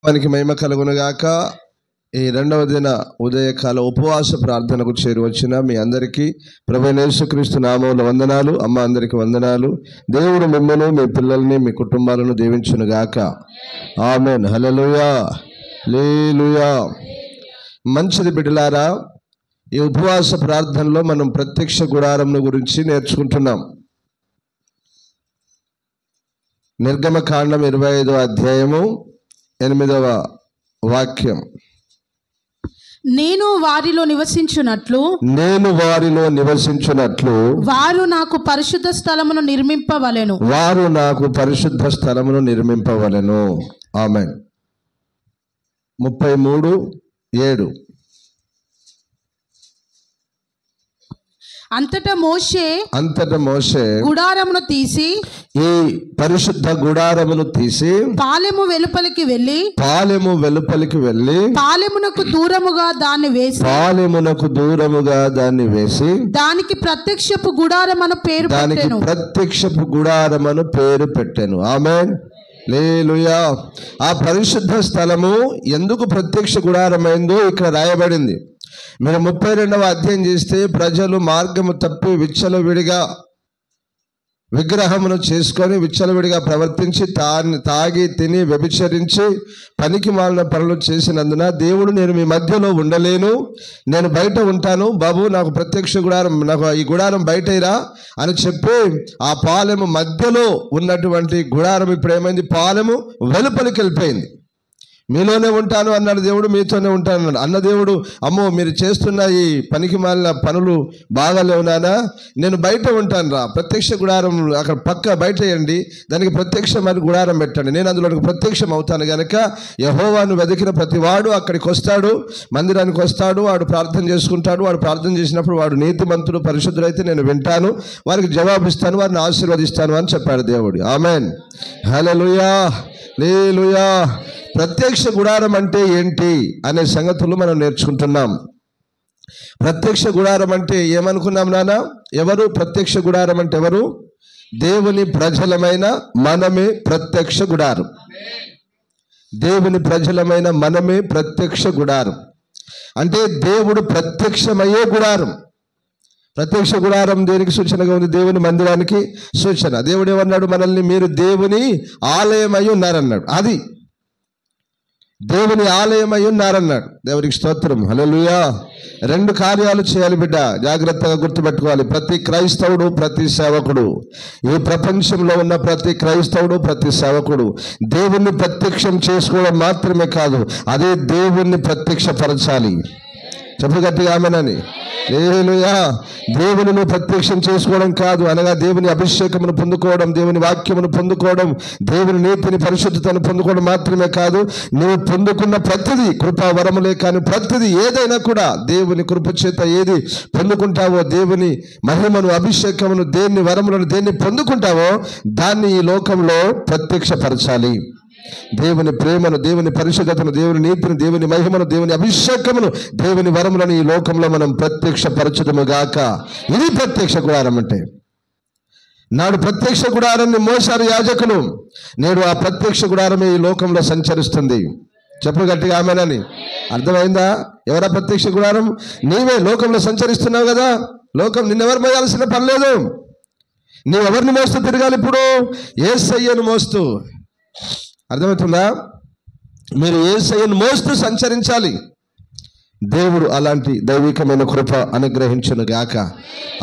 మనకి మహిమ కలుగునుగాక. ఈ రెండవ దిన ఉదయకాల ఉపవాస ప్రార్థనకు చేరువచ్చిన మీ అందరికీ ప్రభువైన యేసుక్రీస్తు నామములో వందనాలు. అమ్మ అందరికి వందనాలు. దేవుడు మిమ్మల్ని, మీ పిల్లల్ని, మీ కుటుంబాలను దీవించునుగాక. ఆమేన్. హల్లెలూయా, హల్లెలూయా. మంచిది బిడ్డలారా, ఈ ఉపవాస ప్రార్థనలో మనం ప్రత్యక్ష గుడారం గురించి నేర్చుకుంటున్నాం. నిర్గమకాండం 25వ అధ్యాయము 8వ వాక్యం. నేను వారిలో నివసించున్నట్లు వారు నాకు పరిశుద్ధ స్థలమును నిర్మింపవలెను. ఆమేన్. 33:7. అంతటా మోషే గుడారమును తీసి, ఈ పరిశుద్ధ గుడారమును తీసి పాలెము వెలుపలికి వెళ్ళి పాలెమునకు దూరముగా దాన్ని వేసి దానికి ప్రత్యక్షపు గుడారమను పేరు పెట్టెను. ఆమేన్. హల్లెలూయా. ఆ పరిశుద్ధ స్థలము ఎందుకు ప్రత్యక్ష గుడారమైందో ఇక్కడ రాయబడింది. మీరు 32వ అధ్యాయం చేస్తే ప్రజలు మార్గము తప్పి విచ్చలవిడిగా విగ్రహమును చేసుకొని విచ్చలవిడిగా ప్రవర్తించి తాగి తిని వ్యభిచరించి పనికి మాలిన పనులు చేసినందున దేవుడు, నేను మీ మధ్యలో ఉండలేను, నేను బయట ఉంటాను బాబు, నాకు ప్రత్యక్ష గుడారం, నాకు ఈ గుడారం బయటరా అని చెప్పి ఆ పాలెము మధ్యలో ఉన్నటువంటి గుడారం ఇప్పుడు ఏమైంది? పాలెము వెలుపలికి వెళ్ళిపోయింది. మీలోనే ఉంటాను అన్నాడు దేవుడు, మీతోనే ఉంటాను అన్నాడు. అన్న దేవుడు, అమ్మో మీరు చేస్తున్న ఈ పనికి మాలిన పనులు బాగాలేవు నానా, నేను బయట ఉంటాను రా, ప్రత్యక్ష గుడారం అక్కడ పక్క బయట వేయండి, దానికి ప్రత్యక్షమైన గుడారం పెట్టండి, నేను అందులో ప్రత్యక్షం అవుతాను గనక యెహోవాను వెతికిన ప్రతి వాడు అక్కడికి వస్తాడు, మందిరానికి వస్తాడు, వాడు ప్రార్థన చేసుకుంటాడు. వాడు ప్రార్థన చేసినప్పుడు వాడు నీతిమంతుడు, పరిశుద్ధుడైతే నేను వింటాను, వారికి జవాబిస్తాను, వారిని ఆశీర్వదిస్తాను అని చెప్పాడు దేవుడు. ఆమేన్. హల్లెలూయా, హల్లెలూయా. ప్రత్యక్ష గుడారం అంటే ఏంటి అనే సంగతులు మనం నేర్చుకుంటున్నాం. ప్రత్యక్ష గుడారం అంటే ఏమనుకున్నాం నాన్న? ఎవరు ప్రత్యక్ష గుడారం అంటే ఎవరు? దేవుని ప్రజలమైన మనమే ప్రత్యక్ష గుడారం. దేవుని ప్రజలమైన మనమే ప్రత్యక్ష గుడారం అంటే దేవుడు ప్రత్యక్షమయ్యే గుడారం. ప్రత్యక్ష గుడారం దేనికి సూచనగా ఉంది? దేవుని మందిరానికి సూచన. దేవుడు ఏమన్నాడు? మనల్ని మీరు దేవుని ఆలయమై ఉన్నారన్నాడు. అది దేవుని ఆలయమై ఉన్నారన్నాడు. దేవునికి స్తోత్రం. హల్లెలూయా. 2 కార్యాలు చేయాలి బిడ్డ, జాగ్రత్తగా గుర్తుపెట్టుకోవాలి. ప్రతి క్రైస్తవుడు, ప్రతి సేవకుడు, ఈ ప్రపంచంలో ఉన్న ప్రతి క్రైస్తవుడు, ప్రతి సేవకుడు దేవుణ్ణి ప్రత్యక్షం చేసుకోవడం మాత్రమే కాదు, అదే దేవుణ్ణి ప్రత్యక్షపరచాలి. చెప్పు గట్టిగా ఆమేనని. హల్లెలూయా. దేవుని నువ్వు ప్రత్యక్షం చేసుకోవడం కాదు, అనగా దేవుని అభిషేకమును పొందుకోవడం, దేవుని వాక్యమును పొందుకోవడం, దేవుని నీతిని, పరిశుద్ధతను పొందుకోవడం మాత్రమే కాదు, నువ్వు పొందుకున్న ప్రతిదీ కృపావరములే, కానీ ప్రతిదీ ఏదైనా కూడా దేవుని కృప చేత ఏది పొందుకుంటావో, దేవుని మహిమను, అభిషేకమును, దేన్ని వరములను దేన్ని పొందుకుంటావో దాన్ని ఈ లోకంలో ప్రత్యక్షపరచాలి. దేవుని ప్రేమను, దేవుని పరిశుద్ధతను, దేవుని నీతిని, దేవుని మహిమను, దేవుని అభిషేకమును, దేవుని వరములను ఈ లోకంలో మనం ప్రత్యక్షపరచుదము గాక. ఇది ప్రత్యక్ష గుడారం అంటే. నాడు ప్రత్యక్ష గుడారాన్ని మోసారు యాజకులు, నేడు ఆ ప్రత్యక్ష గుడారమే ఈ లోకంలో సంచరిస్తుంది. చెప్పు గట్టిగా ఆమేనని. అర్థమైందా? ఎవరా ప్రత్యక్ష గుడారం? నీవే లోకంలో సంచరిస్తున్నావు కదా. లోకం నిన్నెవరు మోయాల్సిన పని లేదు. నీవెవరిని మోస్తూ తిరగాలి? ఇప్పుడు యేసయ్యను మోస్తూ. అర్థమవుతుందా? మీరు యేసయ్యను మోస్తూ సంచరించాలి. దేవుడు అలాంటి దైవికమైన కృప అనుగ్రహించును గాక.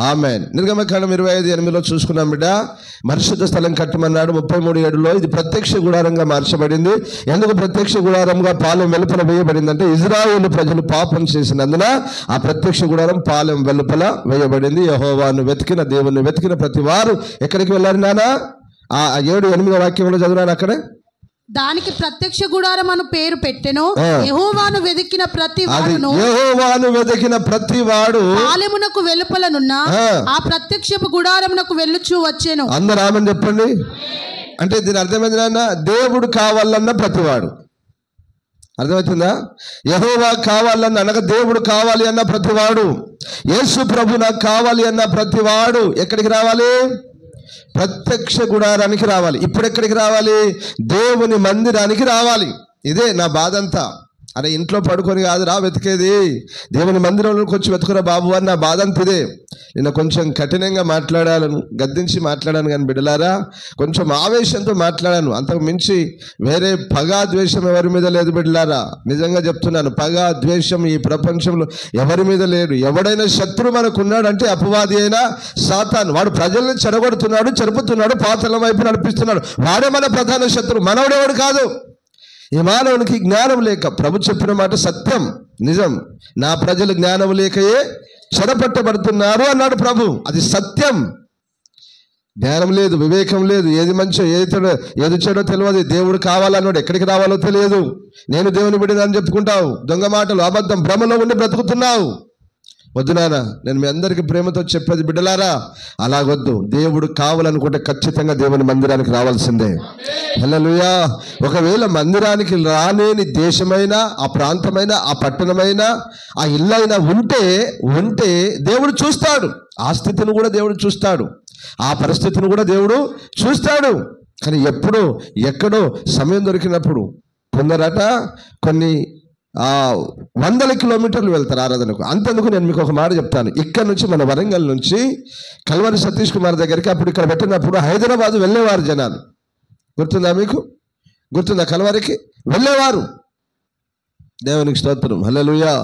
ఆమేన్. నిర్గమకాండం 25:8 చూసుకున్నాం బిడ్డ. పరిశుద్ధ స్థలం కట్టమన్నాడు. 33:7 ఇది ప్రత్యక్ష గుడారంగా మార్చబడింది. ఎందుకు ప్రత్యక్ష గుడారంగా పాలెం వెలుపల వేయబడిందంటే, ఇజ్రాయేలు ప్రజలు పాపం చేసినందున ఆ ప్రత్యక్ష గుడారం పాలెం వెలుపల వేయబడింది. యెహోవాను వెతికిన, దేవుని వెతికిన ప్రతి వారు ఎక్కడికి వెళ్ళారు నానా? ఆ 7-8 వాక్యంలో చదివాను అక్కడే. దానికి ప్రత్యక్ష గుడారం అను పేరు పెట్టెను. యెహోవాను వెదికిన ప్రతి వాడు పాలెమునకు వెలుపలనున్న ఆ ప్రత్యక్షపు గుడారమునకు వెళ్ళుచూ వచ్చెను. అందరూ ఆమేన్ చెప్పండి. అంటే దీని అర్థమైంది నాన్న, దేవుడు కావాలన్న ప్రతివాడు. అర్థమవుతుందా? యెహోవా కావాలన్న, అనగా దేవుడు కావాలి అన్న ప్రతివాడు, యేసు ప్రభు నాకు కావాలి అన్న ప్రతివాడు ఎక్కడికి రావాలి? ప్రత్యక్ష గుడారానికి రావాలి. ఇప్పుడు ఎక్కడికి రావాలి? దేవుని మందిరానికి రావాలి. ఇదే నా బాధ అంతా. అరే ఇంట్లో పడుకొని కాదురా వెతికేది, దేవుని మందిరంలోకి వచ్చి వెతుకురా బాబు అని నా బాధ అంత ఇదే. నేను కొంచెం కఠినంగా మాట్లాడాను, గద్దించి మాట్లాడాను, కానీ బిడ్డలారా కొంచెం ఆవేశంతో మాట్లాడాను. అంతకు మించి వేరే పగ ద్వేషం ఎవరి మీద లేదు బిడ్డలారా. నిజంగా చెప్తున్నాను, పగ ద్వేషం ఈ ప్రపంచంలో ఎవరి మీద లేడు. ఎవడైనా శత్రువు మనకు ఉన్నాడంటే అపవాది అయినా సాతాను. వాడు ప్రజల్ని చెడగొడుతున్నాడు, చెరుపుతున్నాడు, పాతాళం వైపు నడిపిస్తున్నాడు. వాడే మన ప్రధాన శత్రువు, మనవడెవడు కాదు. ఈ మానవునికి జ్ఞానం లేక, ప్రభు చెప్పిన మాట సత్యం నిజం, నా ప్రజలు జ్ఞానం లేకయే చెరపట్టబడుతున్నారు అన్నాడు ప్రభు. అది సత్యం. జ్ఞానం లేదు, వివేకం లేదు, ఏది మంచో ఏది చెడో తెలియదు. దేవుడు కావాలన్నాడు, ఎక్కడికి రావాలో తెలియదు. నేను దేవుని బిడ్డని చెప్పుకుంటావు, దొంగ మాటలు, అబద్ధం, భ్రమలో ఉండి బ్రతుకుతున్నావు. వద్దు నాన్న, నేను మీ అందరికీ ప్రేమతో చెప్పేది బిడ్డలారా, అలాగొద్దు. దేవుడు కావాలనుకుంటే ఖచ్చితంగా దేవుని మందిరానికి రావాల్సిందే. హల్లెలూయా. ఒకవేళ మందిరానికి రాలేని దేశమైనా, ఆ ప్రాంతమైనా, ఆ పట్టణమైనా, ఆ ఇల్లైనా ఉంటే దేవుడు చూస్తాడు. ఆ స్థితిని కూడా దేవుడు చూస్తాడు, ఆ పరిస్థితిని కూడా దేవుడు చూస్తాడు. కానీ ఎప్పుడో ఎక్కడో సమయం దొరికినప్పుడు కొందరట కొన్ని 100 కిలోమీటర్లు వెళ్తారు ఆరాధనకు. అంతెందుకు, నేను మీకు ఒక మాట చెప్తాను. ఇక్కడ నుంచి మన వరంగల్ నుంచి కల్వరి సతీష్ కుమార్ దగ్గరికి అప్పుడు ఇక్కడ పెట్టినప్పుడు హైదరాబాద్ వెళ్ళేవారు జనాలు. గుర్తుందా మీకు? గుర్తుందా? కల్వరికి వెళ్ళేవారు. దేవునికి స్తోత్రం, హల్లెలూయా.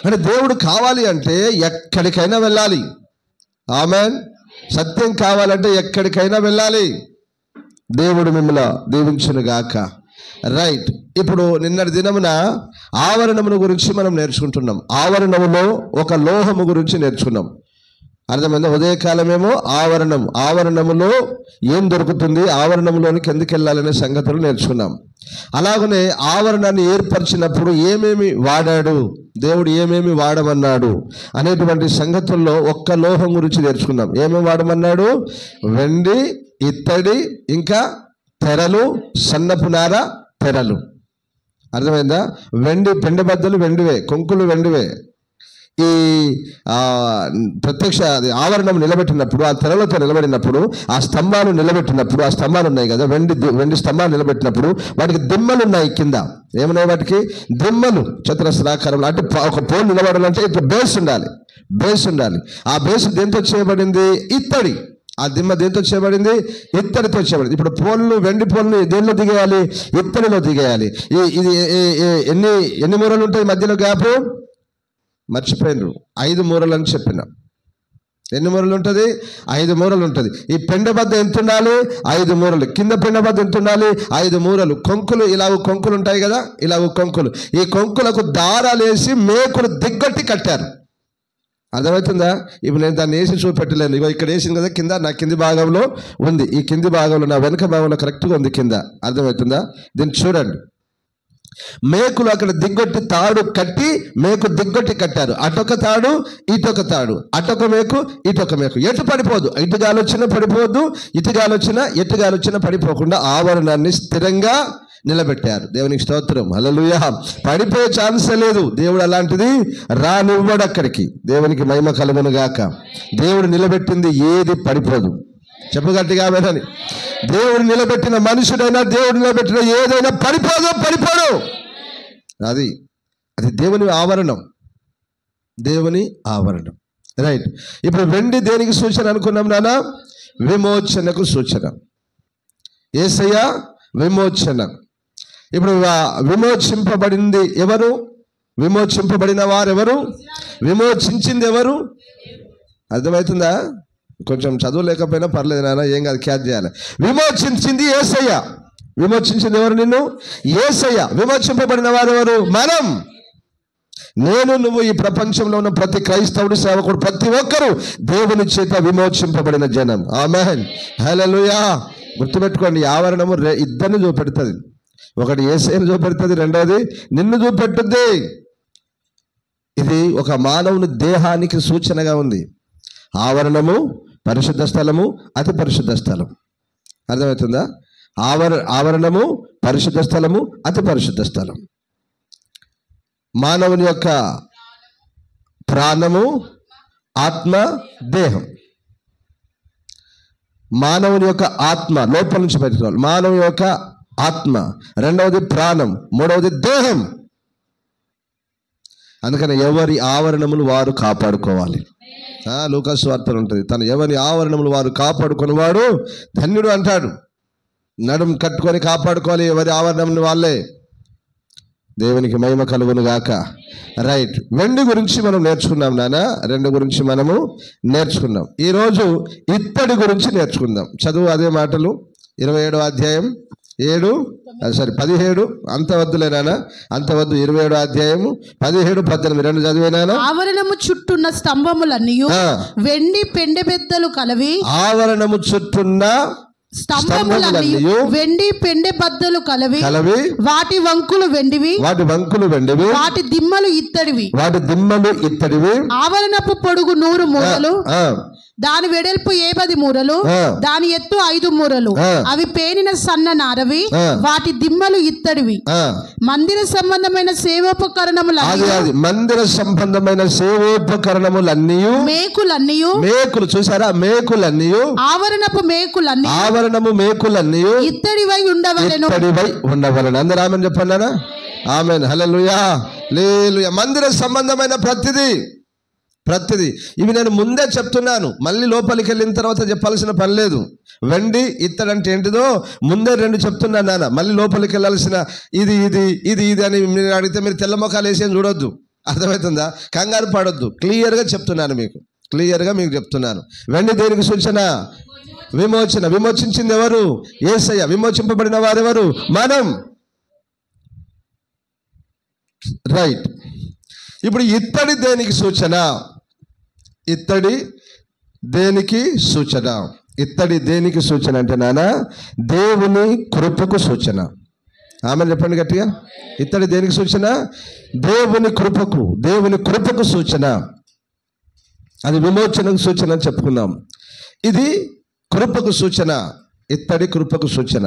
అంటే దేవుడు కావాలి అంటే ఎక్కడికైనా వెళ్ళాలి. ఆమేన్. సత్యం కావాలంటే ఎక్కడికైనా వెళ్ళాలి. దేవుడు మిమ్మల్ని దీవించును గాక. రైట్. ఇప్పుడు నిన్నటి దినమున ఆవరణమును గురించి మనం నేర్చుకుంటున్నాం. ఆవరణములో ఒక లోహము గురించి నేర్చుకున్నాం. అర్థమైందా? ఉదయకాలమేమో ఆవరణములో ఏం దొరుకుతుంది, ఆవరణములోనికి ఎందుకు వెళ్ళాలనే సంగతులు నేర్చుకున్నాం. అలాగనే ఆవరణాన్ని ఏర్పరిచినప్పుడు ఏమేమి వాడాడు, దేవుడు ఏమేమి వాడమన్నాడు అనేటువంటి సంగతుల్లో ఒక్క లోహం గురించి నేర్చుకున్నాం. ఏమేమి వాడమన్నాడు? వెండి, ఇత్తడి, ఇంకా తెరలు, సన్నపు నార తెరలు. అర్థమైందా? వెండి పెండబద్దలు వెండివే, కొంకులు వెండివే. ఈ ప్రత్యక్ష ఆవరణం నిలబెట్టినప్పుడు, ఆ తెరలతో నిలబడినప్పుడు, ఆ స్తంభాలు నిలబెట్టినప్పుడు, ఆ స్తంభాలు ఉన్నాయి కదా, వెండి స్తంభాలు నిలబెట్టినప్పుడు వాటికి దిమ్మలు ఉన్నాయి. కింద ఏమున్నాయి? వాటికి దిమ్మలు, చతురస్రాకారంలో. అంటే ఒక పోల్ నిలబడాలంటే ఇట్లా బేస్ ఉండాలి. ఆ బేస్ దేంతో చేయబడింది? ఇత్తడి. ఆ దిమ్మ దేంతో చేయబడింది? ఇత్తడితో చేయబడింది. ఇప్పుడు పోల్ను, వెండి పోల్ని దేనిలో దిగేయాలి? ఇత్తడిలో దిగేయాలి. ఇది ఎన్ని మూరలు ఉంటాయి మధ్యలో గ్యాప్? మర్చిపోయినరు, 5 మూరలు అని చెప్పిన. ఎన్ని మూరలు ఉంటుంది? 5 మూరలు ఉంటుంది. ఈ పెండబద్ద ఎంత ఉండాలి? 5 మూరలు. కింద పెండబద్ద ఎంత ఉండాలి? 5 మూరలు. కొంకులు, ఇలాగ కొంకులు ఉంటాయి కదా, ఇలాగ కొంకులు. ఈ కొంకులకు దారాలు వేసి మేకులు దిగ్గొట్టి కట్టారు. అర్థమవుతుందా? ఇప్పుడు నేను దాన్ని వేసి చూపెట్టలేను. ఇగో ఇక్కడ వేసింది కదా కింద, నా కింది భాగంలో ఉంది. ఈ కింది భాగంలో, నా వెనుక భాగంలో కరెక్ట్గా ఉంది కింద. అర్థమవుతుందా? దీన్ని చూడండి. మేకులు అక్కడ దిగ్గొట్టి తాడు కట్టి, మేకు దిగ్గొట్టి కట్టారు. అటొక తాడు, ఇటొక తాడు, అటొక మేకు, ఇటొక మేకు. ఎటు పడిపోదు, ఇటు గాలి వచ్చినా పడిపోద్దు, ఇటు గాలి వచ్చినా ఎటు గాలి వచ్చినా పడిపోకుండా ఆవరణాన్ని స్థిరంగా నిలబెట్టారు. దేవునికి స్తోత్రం, హల్లెలూయా. పడిపోయే ఛాన్సే లేదు. దేవుడు అలాంటిది రానివ్వడు అక్కడికి. దేవునికి మహిమ కలుగును గాక. దేవుడు నిలబెట్టింది ఏది పడిపోదు. చెప్పగట్టిగా ఆమేన్. దేవుడు నిలబెట్టిన మనుషుడైనా, దేవుడు నిలబెట్టిన ఏదైనా పడిపోడు. అది దేవుని ఆవరణం. రైట్. ఇప్పుడు వెండి దేనికి సూచన అనుకున్నాం నాన్న? విమోచనకు సూచన. యేసయ్య విమోచన. ఇప్పుడు విమోచింపబడింది ఎవరు? విమోచింపబడిన వారెవరు? విమోచించింది ఎవరు? అర్థమవుతుందా? కొంచెం చదువు లేకపోయినా పర్లేదు నాన్న, ఏం కాదు, క్యాచ్ చేయాలి. విమోచించింది యేసయ్య. విమోచించింది ఎవరు? నిన్ను. యేసయ్య. విమోచింపబడిన వారు ఎవరు? మనం. నేను, నువ్వు, ఈ ప్రపంచంలో ఉన్న ప్రతి క్రైస్తవుడు, సేవకుడు, ప్రతి ఒక్కరూ దేవుని చేత విమోచింపబడిన జనం. ఆమేన్, హల్లెలూయా. గుర్తుపెట్టుకోండి, ఆవరణము ఇద్దరిని చూపెడుతుంది. ఒకటి యేసయ్యను చూపెడుతుంది, రెండవది నిన్ను చూపెట్టుద్ది. ఇది ఒక మానవుని దేహానికి సూచనగా ఉంది. ఆవరణము, పరిశుద్ధ స్థలము, అతి పరిశుద్ధ స్థలం. అర్థమవుతుందా? ఆవరణము, పరిశుద్ధ స్థలము, అతి పరిశుద్ధ స్థలం. మానవుని యొక్క ప్రాణము, ఆత్మ, దేహం. మానవుని యొక్క ఆత్మ లోపల నుంచి బయటకు రావాలి. మానవుని యొక్క ఆత్మ, రెండవది ప్రాణం, మూడవది దేహం. అందుకని ఎవరి ఆవరణములు వారు కాపాడుకోవాలి. లూకాసు వార్తలు ఉంటుంది, తను ఎవరి ఆవరణములు వారు కాపాడుకునేవాడు ధన్యుడు అంటాడు. నడుము కట్టుకొని కాపాడుకోవాలి ఎవరి ఆవరణములు వాళ్ళే. దేవునికి మహిమ కలుగును గాక. రైట్, వెండి గురించి మనం నేర్చుకున్నాం నాన్న, రెండు గురించి మనము నేర్చుకున్నాం. ఈరోజు ఇత్తడి గురించి నేర్చుకుందాం. చదువు అదే మాటలు, 27వ అధ్యాయం 17 అంత వద్దులే నాన్న, అంత వద్దు. 27వ అధ్యాయము 17, 18 రెండు చదివేనా? ఆవరణము చుట్టున్న స్తంభములన్నీ వెండి పెండెబెద్దలు కలవి. ఆవరణము చుట్టున్న స్తంభములన్నీ వెండి పెండె బద్దలు కలవి. వాటి వంకులు వెండివి, వాటి దిమ్మలు ఇత్తడివి. ఆవరణపు పొడుగు 100 మూరలు, దాని వెడల్పు 70 మూరలు, దాని ఎత్తు 5 మూరలు. అవి పేనిన సన్న నారవి, వాటి దిమ్మలు ఇత్తడివి. మందిర సంబంధమైన సేవోపకరణములన్నీ మేకులు చూసారా? ఆవరణపు మేకులన్నీ ఇత్తడివై ఉండవలెను. అందరూ ఆమెన్ చెప్పండి. ఆమెన్, హల్లెలూయా, హల్లెలూయా. మందిర సంబంధమైన ప్రతిది ఇవి నేను ముందే చెప్తున్నాను, మళ్ళీ లోపలికి వెళ్ళిన తర్వాత చెప్పాల్సిన పని లేదు. వెండి ఇత్తడి అంటే ఏంటిదో ముందే 2 చెప్తున్నాను నాన్న. మళ్ళీ లోపలికి వెళ్ళాల్సిన ఇది ఇది ఇది ఇది అని మీరు అడిగితే మీరు తెల్ల మొఖాలు వేసేం చూడొద్దు. అర్థమవుతుందా? కంగారు పడొద్దు. క్లియర్గా చెప్తున్నాను. వెండి దేనికి సూచన? విమోచించింది ఎవరు? యేసయ్య. విమోచింపబడిన వారెవరు? మనం. రైట్, ఇప్పుడు ఇత్తడి దేనికి సూచన? ఇత్తడి దేనికి సూచన అంటే నాన్న, దేవుని కృపకు సూచన. ఆమె చెప్పండి గట్టిగా. ఇత్తడి దేనికి సూచన? దేవుని కృపకు సూచన. అది విమోచనకు సూచన అని చెప్పుకున్నాం. ఇది కృపకు సూచన, ఇత్తడి కృపకు సూచన.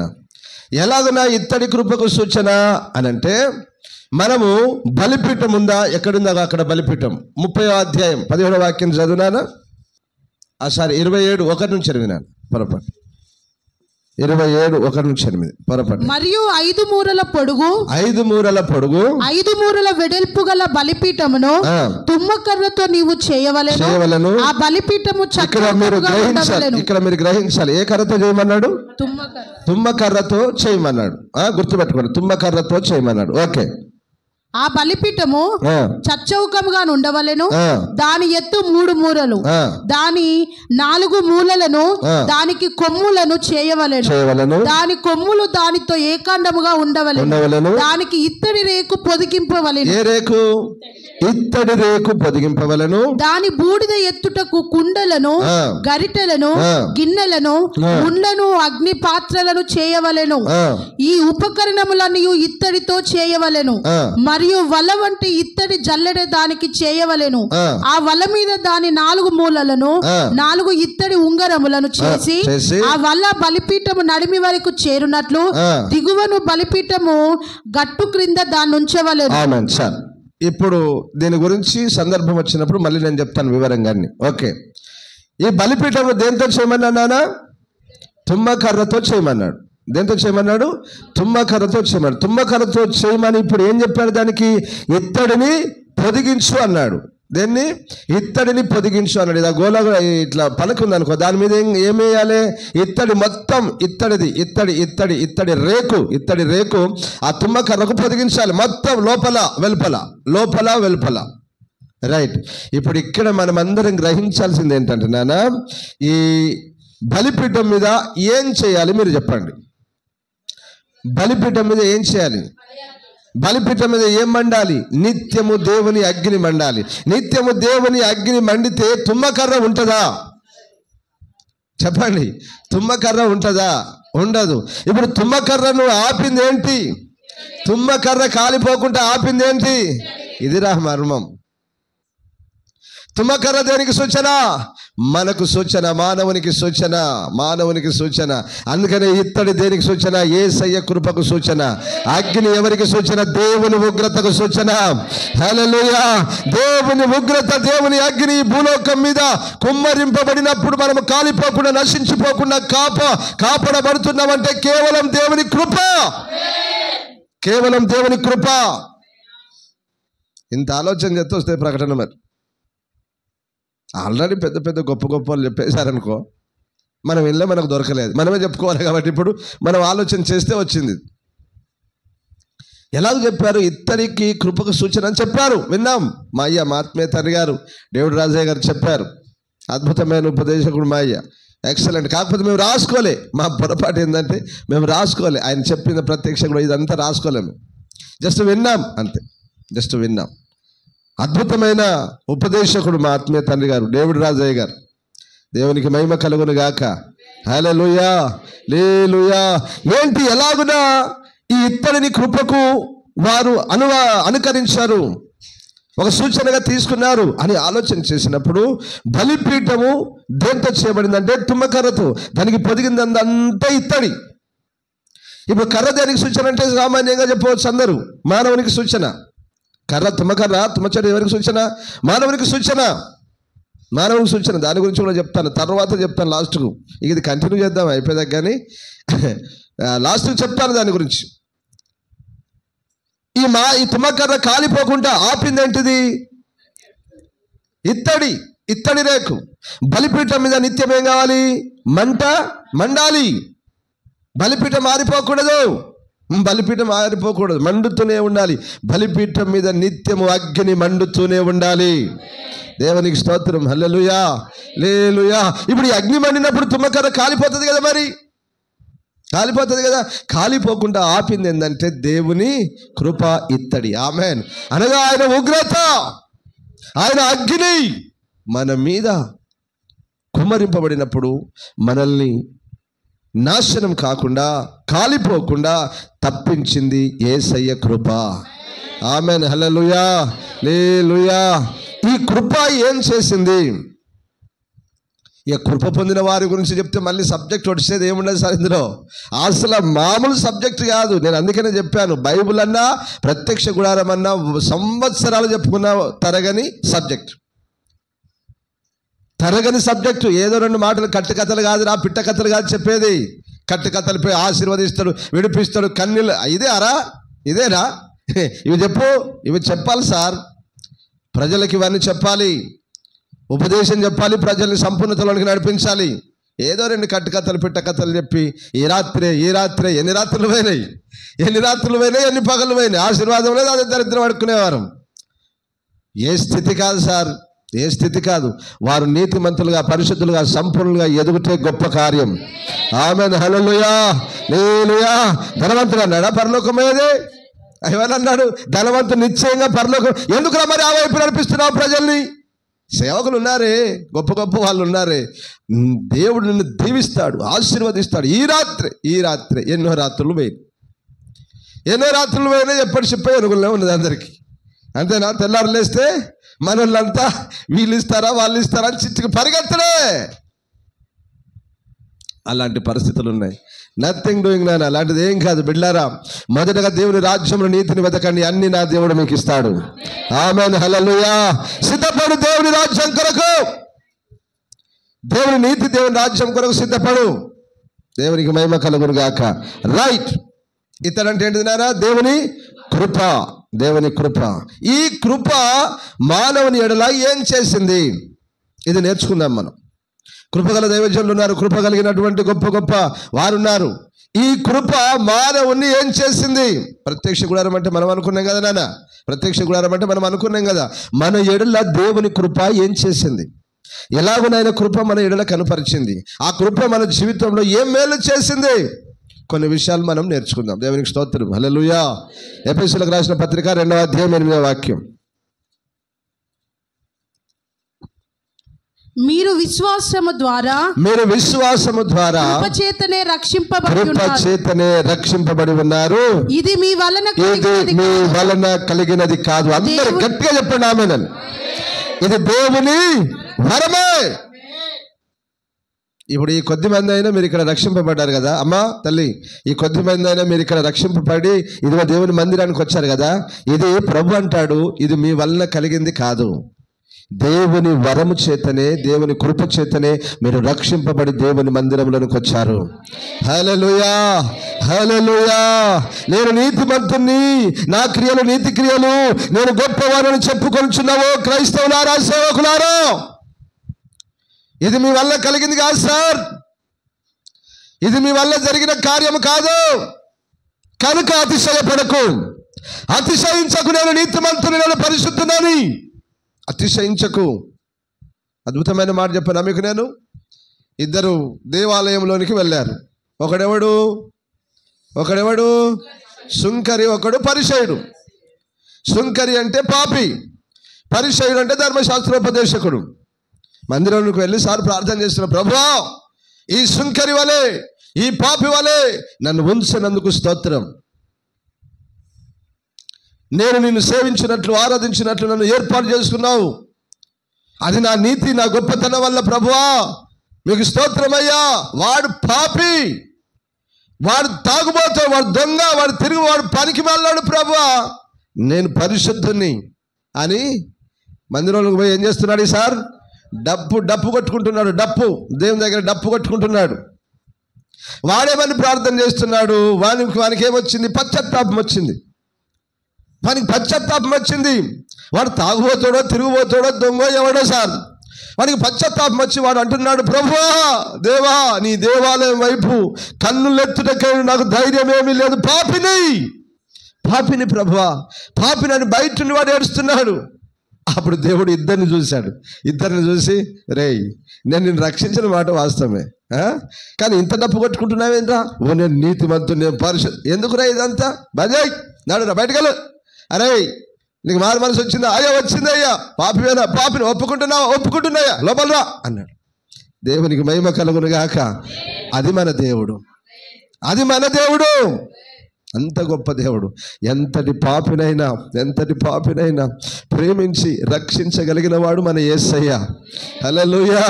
ఎలాగునా ఇత్తడి కృపకు సూచన అనంటే, మనము బలిపీఠం ఉందా? ఎక్కడుందా అక్కడ బలిపీఠం? 30వ అధ్యాయం 17వ వాక్యం చదివినానా? 27 1 నుంచి 8 పొరపాటు. 27 1 నుంచి 8 పొరపాటు. మరియు 5 మూరల పొడుగు 5 మూరల వెడల్పు గల బలిపీఠమును తుమ్మకర్రతో నీవు చేయవలెను. ఆ బలిపీఠము ఇక్కడ మీరు గ్రహించాలి. ఏ కర్రతో చేయమన్నాడు? తుమ్మకర్రతో చేయమన్నాడు. గుర్తుపెట్టుకోండి, తుమ్మకర్రతో చేయమన్నాడు. ఓకే. ఆ బలిపీఠము చచ్చౌకముగా ఉండవలెను. దాని ఎత్తు 3 మూరలు, దాని 4 మూలలను దానికి కొమ్ములను చేయవలెను. దాని కొమ్ములు దానితో ఏకాండముగా ఉండవలెను. దానికి ఇత్తడి రేకు పొదిగింపవలెను. ఏ రేకు? ఇత్తడి రేకు పొదిగింపవలెను. దాని బూడిద ఎత్తుటకు కుండలను, గరిటెలను, గిన్నెలను, ముండ్లను, అగ్ని పాత్రలను చేయవలెను. ఈ ఉపకరణములన్నీ ఇత్తడితో చేయవలెను. మరియు వల వంటి ఇత్తడి జల్లెడ దానికి చేయవలెను. ఆ వల మీద దాని 4 మూలలను 4 ఇత్తడి ఉంగరములను చేసి ఆ వల్ల బలిపీఠము నడిమి వరకు చేరునట్లు దిగువను బలిపీఠము గట్టు క్రింద దాన్ని ఉంచవలెను. ఇప్పుడు దీని గురించి సందర్భం వచ్చినప్పుడు మళ్ళీ నేను చెప్తాను వివరంగా. ఓకే, ఈ బలిపీఠము దేంతో చేయమన్నానా? తుమ్మకర్రతో చేయమన్నాడు. దేంతో చేయమన్నాడు? తుమ్మకర్రతో చేయమన్నాడు. తుమ్మకర్రతో చేయమని ఇప్పుడు ఏం చెప్పాడు? దానికి ఇత్తడిని పొదిగించు అన్నాడు. దేన్ని? ఇత్తడిని పొదిగించు అన్నాడు. ఇది గోళ ఇట్లా పలుకుంది అనుకో, దాని మీద ఏం వేయాలి? ఇత్తడి, మొత్తం ఇత్తడి రేకు ఆ తుమ్మకర్రకు పొదిగించాలి. మొత్తం లోపల వెలుపల. రైట్, ఇప్పుడు ఇక్కడ మనం అందరం గ్రహించాల్సింది ఏంటంటే నాన్న, ఈ బలిపీఠం మీద ఏం చేయాలి మీరు చెప్పండి. బలిపీఠం మీద ఏం చేయాలి? బలిపీఠం మీద ఏం మండాలి? నిత్యము దేవుని అగ్ని మండాలి. నిత్యము దేవుని అగ్ని మండితే తుమ్మకర్ర ఉంటుందా? చెప్పండి, తుమ్మకర్ర ఉంటుందా? ఉండదు. ఇప్పుడు తుమ్మకర్రను ఆపింది ఏంటి? తుమ్మకర్ర కాలిపోకుండా ఆపింది ఏంటి? ఇదిరా మర్మం. తుమ్మకర్ర దేనికి సూచన? మనకు సూచన, మానవునికి సూచన, మానవునికి సూచన. అందుకనే ఇత్తడి దేనికి సూచన? యేసయ్య కృపకు సూచన. అగ్ని ఎవరికి సూచన? దేవుని ఉగ్రతకు సూచన. హల్లెలూయా! దేవుని ఉగ్రత, దేవుని అగ్ని భూలోకం మీద కుమ్మరింపబడినప్పుడు మనము కాలిపోకుండా, నశించిపోకుండా కాపాడబడుతున్నామంటే కేవలం దేవుని కృప, కేవలం దేవుని కృప. ఇంత ఆలోచన చేస్తూ వస్తే ప్రకటన. మరి ఆల్రెడీ పెద్ద పెద్ద గొప్ప గొప్ప వాళ్ళు చెప్పేశారనుకో, మనం వెళ్ళే మనకు దొరకలేదు, మనమే చెప్పుకోవాలి. కాబట్టి ఇప్పుడు మనం ఆలోచన చేస్తే వచ్చింది. ఎలాగ చెప్పారు? ఇత్తడికి కృపకు సూచన అని చెప్పారు, విన్నాం. మా అయ్య, మా ఆత్మీయ తండ్రి గారు డేవిడ్ రాజయ్య గారు చెప్పారు. అద్భుతమైన ఉపదేశకుడు మా అయ్య, ఎక్సలెంట్. కాకపోతే మేము రాసుకోలే. మా పొరపాటు ఏంటంటే మేము రాసుకోలే. ఆయన చెప్పిన ప్రత్యక్ష కూడా ఇదంతా రాసుకోలేము, జస్ట్ విన్నాం అంతే, జస్ట్ విన్నాం. అద్భుతమైన ఉపదేశకుడు మా ఆత్మీయ తండ్రి గారు డేవిడ్ రాజయ్య గారు. దేవునికి మహిమ కలుగును గాక. హల్లెలూయా, హల్లెలూయా. ఏంటి, ఎలాగునా ఈ ఇత్తడిని కృపకు వారు అనుకరించారు, ఒక సూచనగా తీసుకున్నారు అని ఆలోచన చేసినప్పుడు, బలిపీఠము దేంతో చేయబడిందంటే తుమ్మకర్రతో. దానికి పొదిగిందంతా ఇత్తడి. ఇప్పుడు కర్ర దేనికి సూచన అంటే సామాన్యంగా చెప్పవచ్చు అందరూ, మానవునికి సూచన. కర్ర, తుమ్మకర్ర, తుమ్మచెడు ఎవరికి సూచన? మానవునికి సూచన, మానవునికి సూచన. దాని గురించి కూడా చెప్తాను, తర్వాత చెప్తాను లాస్ట్కు. ఇది కంటిన్యూ చేద్దాం అయిపోయేదాకా, కానీ లాస్ట్కు చెప్తాను దాని గురించి. ఈ తుమ్మకర్ర కాలిపోకుండా ఆపింది ఏంటిది? ఇత్తడి, ఇత్తడి రేకు. బలిపీఠం మీద నిత్యం ఏం కావాలి? మండాలి. బలిపీఠం ఆరిపోకూడదు, బలిపీఠం ఆరిపోకూడదు, మండుతూనే ఉండాలి. బలిపీఠం మీద నిత్యము అగ్ని మండుతూనే ఉండాలి. దేవునికి స్తోత్రం. హల్లెలూయా, హల్లెలూయా. ఇప్పుడు ఈ అగ్ని మండినప్పుడు తుమ్మకర్ర కాలిపోతుంది కదా, మరి కాలిపోతుంది కదా. కాలిపోకుండా ఆపింది ఏంటంటే దేవుని కృప, ఇత్తడి. ఆమేన్. అనగా ఆయన ఉగ్రత, ఆయన అగ్ని మన మీద కుమ్మరింపబడినప్పుడు మనల్ని నాశనం కాకుండా, కాలిపోకుండా తప్పించింది యేసయ్య కృప. ఆమేన్, హల్లెలూయా, హల్లెలూయా. ఈ కృప ఏం చేసింది? ఇక కృప పొందిన వారి గురించి చెప్తే మళ్ళీ సబ్జెక్ట్ వచ్చేది ఏముండదు సార్ ఇందులో. అసలు మామూలు సబ్జెక్ట్ కాదు. నేను అందుకనే చెప్పాను, బైబుల్ అన్నా ప్రత్యక్ష గుడారం అన్నా సంవత్సరాలు చెప్పుకున్న తరగని సబ్జెక్ట్, తరగని సబ్జెక్టు. ఏదో రెండు మాటలు కట్టుకథలు కాదురా, పిట్ట కథలు కాదు చెప్పేది. కట్టుకథలపై ఆశీర్వదిస్తాడు, విడిపిస్తాడు, కన్నీళ్ళు. ఇదేనా? ఇవి చెప్పు, ఇవి చెప్పాలి సార్. ప్రజలకు ఇవన్నీ చెప్పాలి, ఉపదేశం చెప్పాలి, ప్రజల్ని సంపూర్ణతలోనికి నడిపించాలి. ఏదో రెండు కట్టుకథలు, పిట్ట కథలు చెప్పి ఈ రాత్రే ఎన్ని రాత్రులు పోయినాయి, ఎన్ని పగలు పోయినాయి. ఆశీర్వాదం లేదు, అదే దరిద్రం అడుక్కునేవారు. ఏ స్థితి కాదు సార్, ఏ స్థితి కాదు. వారు నీతిమంతులుగా, పరిశుద్ధులుగా, సంపూర్ణులుగా ఎదుగుతే గొప్ప కార్యం. ఆమేన్, హల్లెలూయా, హల్లెలూయా. ధనవంతుడు అన్నాడా పరలోకమేది? ఎవరన్నాడు? ధనవంతుడు నిశ్చయంగా పరలోకం. ఎందుకురా మరి ఆ వైపు నడిపిస్తున్నావు ప్రజల్ని? సేవకులు ఉన్నారే, గొప్ప గొప్ప వాళ్ళు ఉన్నారే. దేవుడు నిన్ను దీవిస్తాడు, ఆశీర్వదిస్తాడు. ఈ రాత్రి ఎన్నో రాత్రులు పోయినాయి, ఎప్పటి చెప్పే అనుగుణంగా ఉన్నది అందరికీ. అంతేనా? తెల్లారు లేస్తే మనోళ్ళంతా వీళ్ళు ఇస్తారా వాళ్ళు ఇస్తారా అని చిట్టుకు పరిగెత్తడే. అలాంటి పరిస్థితులు ఉన్నాయి. నథింగ్ డూయింగ్ నాన్న, అలాంటిది ఏం కాదు బిడ్లారా. మొదటగా దేవుని రాజ్యంలో నీతిని వెతకండి, అన్ని నా దేవుడు మీకు ఇస్తాడు. ఆమేన్, హల్లెలూయా. సిద్ధపడు దేవుని రాజ్యం కొరకు, దేవుని నీతి, దేవుని రాజ్యం కొరకు సిద్ధపడు. దేవునికి మహిమ కలుగును గాక. రైట్. ఇతడంటే ఏంటిది నాన్న? దేవుని కృప, దేవుని కృప. ఈ కృప మానవుని ఎడల ఏం చేసింది? ఇది నేర్చుకుందాం మనం. కృపగల దైవజనులు ఉన్నారు, కృప కలిగినటువంటి గొప్ప గొప్ప వారు ఉన్నారు. ఈ కృప మానవుని ఏం చేసింది? ప్రత్యక్ష గుడారం అంటే మనం అనుకున్నాం కదా నాన్న, ప్రత్యక్ష గుడారం అంటే మనం అనుకున్నాం కదా. మన ఎడల దేవుని కృప ఏం చేసింది? ఎలాగునైనా కృప మన ఎడల కనుపరిచింది. ఆ కృప మన జీవితంలో ఏం మేలు చేసింది? కొన్ని విషయాలు మనం నేర్చుకుందాం. దేవునికి స్తోత్రం. హల్లెలూయా. ఎఫెసీయులకు రాసిన పత్రిక 2వ అధ్యాయం 8వ వాక్యం. మీరు విశ్వాసము ద్వారా కృపచేతనే రక్షింపబడి ఉన్నారు. ఇది మీ వలన కలిగినది కాదు. అందరూ గట్టిగా చెప్పండి ఆమేన్. ఇది దేవుని వరమే. ఇప్పుడు ఈ కొద్ది మంది అయినా మీరు ఇక్కడ రక్షింపబడ్డారు కదా అమ్మా తల్లి, ఈ కొద్ది మంది అయినా మీరు ఇక్కడ రక్షింపబడి ఇదిగో దేవుని మందిరానికి వచ్చారు కదా, ఇది ప్రభు అంటాడు ఇది మీ వలన కలిగింది కాదు, దేవుని వరము చేతనే, దేవుని కృప చేతనే మీరు రక్షింపబడి దేవుని మందిరంలోనికి వచ్చారు. హల్లెలూయా, హల్లెలూయా. నేను నీతిమంతుణ్ణి, నా క్రియలు నీతి క్రియలు, నేను గొప్పవారని చెప్పుకొనుచున్నావు క్రైస్తవులారా, సేవకులారా. ఇది మీ వల్ల కలిగింది కాదు సార్, ఇది మీ వల్ల జరిగిన కార్యము కాదు, కనుక అతిశయపడకు, అతిశయించకు. నేను నీతిమంతుని, నేను పరిశుద్ధుడని అతిశయించకు. అద్భుతమైన మాట చెప్పాను మీకు. నేను ఇద్దరు దేవాలయంలోనికి వెళ్ళారు. ఒకడెవడు సుంకరి, ఒకడు పరిసయుడు. సుంకరి అంటే పాపి, పరిసయుడు అంటే ధర్మశాస్త్రోపదేశకుడు. మందిరంలోకి వెళ్ళి సార్ ప్రార్థన చేస్తున్న, ప్రభువా ఈ సుంకరి వలె, ఈ పాపి వలె నన్ను ఉంచినందుకు స్తోత్రం. నేను నిన్ను సేవించినట్లు, ఆరాధించినట్లు నన్ను ఏర్పాటు చేసుకున్నావు. అది నా నీతి, నా గొప్పతనం వల్ల ప్రభువా మీకు స్తోత్రమయ్యా. వాడు పాపి, వాడు తాగుబోతాడు, వాడు దొంగ, వాడు తిరుగు, వాడు పనికి వెళ్ళాడు ప్రభువా, నేను పరిశుద్ధుని అని మందిరంలోకి పోయి ఏం చేస్తున్నాడు సార్? డప్పు కొట్టుకుంటున్నాడు. దేవుని దగ్గర డప్పు కొట్టుకుంటున్నాడు. వాడేమని ప్రార్థన చేస్తున్నాడు? వానికి ఏమొచ్చింది? పశ్చాత్తాపం వచ్చింది. వానికి పశ్చాత్తాపం వచ్చింది. వాడు తాగుబోతాడో, తిరుగుబోతాడో, దొంగ ఎవడో సార్, వాడికి పశ్చాత్తాపం వచ్చి వాడు అంటున్నాడు, ప్రభువా దేవా నీ దేవాలయం వైపు కన్నులెత్తుటకై నాకు ధైర్యం ఏమీ లేదు, పాపిని ప్రభువా, పాపిని బయట వాడు ఏడుస్తున్నాడు. అప్పుడు దేవుడు ఇద్దరిని చూసి, రేయ్ నేను నిన్ను రక్షించిన మాట వాస్తవమే, కానీ ఇంత డప్పు కొట్టుకుంటున్నావేంట్రా? ఓ నేను నీతిమంతుడు, నేను పరిశుద్ధ, ఎందుకురా ఇదంతా? బజాయ్ నాడురా బయటకెళ్ళు. అరే నీకు మారు మనసు వచ్చిందా? అయ్యా వచ్చిందయ్యా. పాపిని ఒప్పుకుంటున్నాయా, లోపలరా అన్నాడు. దేవునికి మహిమ కలుగును గాక. అది మన దేవుడు. అంత గొప్ప దేవుడు. ఎంతటి పాపినైనా ప్రేమించి రక్షించగలిగిన వాడు మన యేసయ్య. హల్లెలూయా,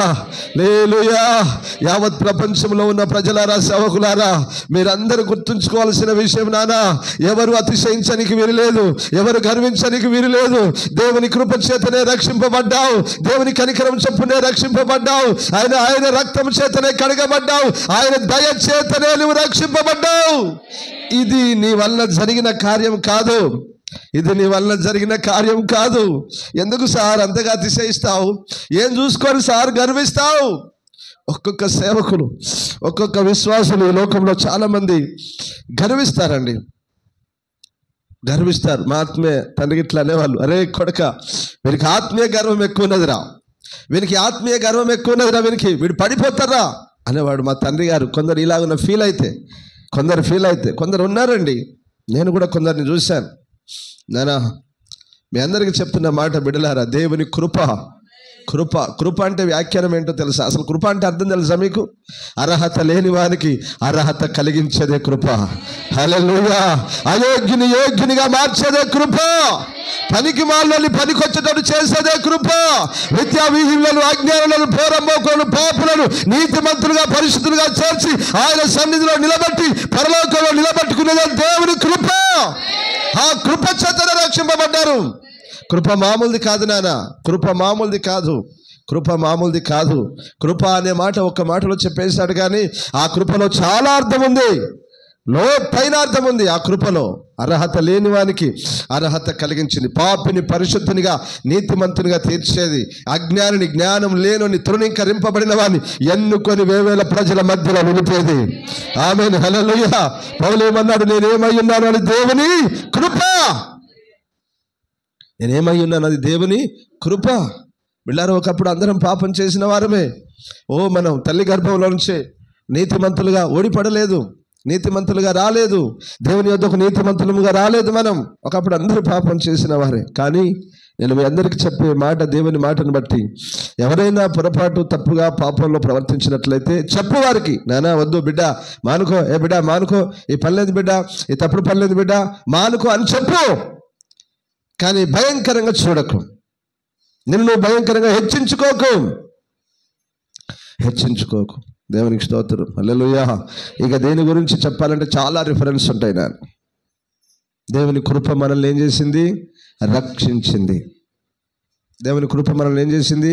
హల్లెలూయా. యావత్ ప్రపంచంలో ఉన్న ప్రజలారా, సేవకులారా, మీరందరూ గుర్తుంచుకోవాల్సిన విషయం నానా, ఎవరు అతిశయించనికి వీరులేదు, ఎవరు గర్వించనికి వీరులేదు. దేవుని కృప చేతనే రక్షింపబడ్డావు, దేవుని కనికరం చొప్పునే రక్షింపబడ్డావు, ఆయన రక్తం చేతనే కడగబడ్డావు, ఆయన దయ చేతనే నువ్వు రక్షింపబడ్డావు. ఇది నీ వల్ల జరిగిన కార్యం కాదు. ఎందుకు సార్ అంతగా అతిశయిస్తావు? ఏం చూసుకొని సార్ గర్విస్తావు? ఒక్కొక్క సేవకులు, ఒక్కొక్క విశ్వాసులు ఈ లోకంలో చాలా మంది గర్విస్తారు. మా ఆత్మీయ తండ్రికి ఇట్లా అనేవాళ్ళు, అరే కొడక వీరికి ఆత్మీయ గర్వం ఎక్కువ ఉన్నదిరా, వీడు పడిపోతారా అనేవాడు మా తండ్రి గారు. కొందరు ఇలాగున్న ఫీల్ అయితే, కొందరు ఉన్నారండి. నేను కూడా కొందరిని చూశాను. నానా మీ అందరికీ చెప్తున్న మాట బిడ్డలారా, దేవుని కృప అంటే వ్యాఖ్యానం ఏంటో తెలుసా? అసలు కృప అంటే అర్థం తెలుసా మీకు? అర్హత లేని వారికి అర్హత కలిగించేదే కృప. హల్లెలూయా. అయోగ్యుని యోగ్యునిగా మార్చేదే కృప. పనికి మాలని పనికొచ్చేటట్టు చేసేదే కృప. విద్యావిహీనులను, అజ్ఞానులను, పోరంబోకులను, పాపులను నీతిమంతులుగా, పరిశుద్ధులుగా చేర్చి ఆయన సన్నిధిలో నిలబెట్టి పరలోకంలో నిలబెట్టుకునేదే దేవుని కృప. ఆ కృప చేతనే రక్షింపబడ్డారు. కృప మామూలుది కాదు నాన్న, కృప మామూలుది కాదు. కృప అనే మాట ఒక్క మాటలో చెప్పేశాడు, కానీ ఆ కృపలో చాలా అర్థం ఉంది, లోతైన అర్థం ఉంది. ఆ కృపలో అర్హత లేని వానికి అర్హత కలిగించింది, పాపిని పరిశుద్ధునిగా, నీతిమంతునిగా తీర్చేది, అజ్ఞానిని, జ్ఞానం లేని తృణీకరింపబడిన వాడిని ఎన్నుకొని వేవేల ప్రజల మధ్యలో నిలిపేది. ఆమేన్, హల్లెలూయా. పౌలు ఏమన్నాడు? నేనేమై ఉన్నాను అని దేవుని కృప. అది దేవుని కృప. బిళ్ళారు ఒకప్పుడు అందరం పాపం చేసిన వారమే. మనం తల్లి గర్భంలో నుంచే నీతిమంతులుగా ఓడిపడలేదు, నీతిమంతులుగా రాలేదు, దేవుని యొద్దకు నీతిమంతులుగా రాలేదు. మనం ఒకప్పుడు అందరూ పాపం చేసిన వారే. కానీ నేను మీ అందరికీ చెప్పే మాట, దేవుని మాటను బట్టి ఎవరైనా పొరపాటు తప్పుగా పాపంలో ప్రవర్తించినట్లయితే చెప్పు వారికి, నానా వద్దు బిడ్డ మానుకో, బిడ్డ మానుకో, ఈ పనిలేదు బిడ్డ, ఈ తప్పుడు పనిలేదు బిడ్డ మానుకో అని చెప్పు. కానీ భయంకరంగా చూడకు. నిన్ను నువ్వు భయంకరంగా హెచ్చించుకోకు. దేవునికి స్తోత్రం, హల్లెలూయా. ఇక దేని గురించి చెప్పాలంటే చాలా రిఫరెన్స్ ఉంటాయి. దేవుని కృప మనల్ని ఏం చేసింది? రక్షించింది. దేవుని కృప మనల్ని ఏం చేసింది?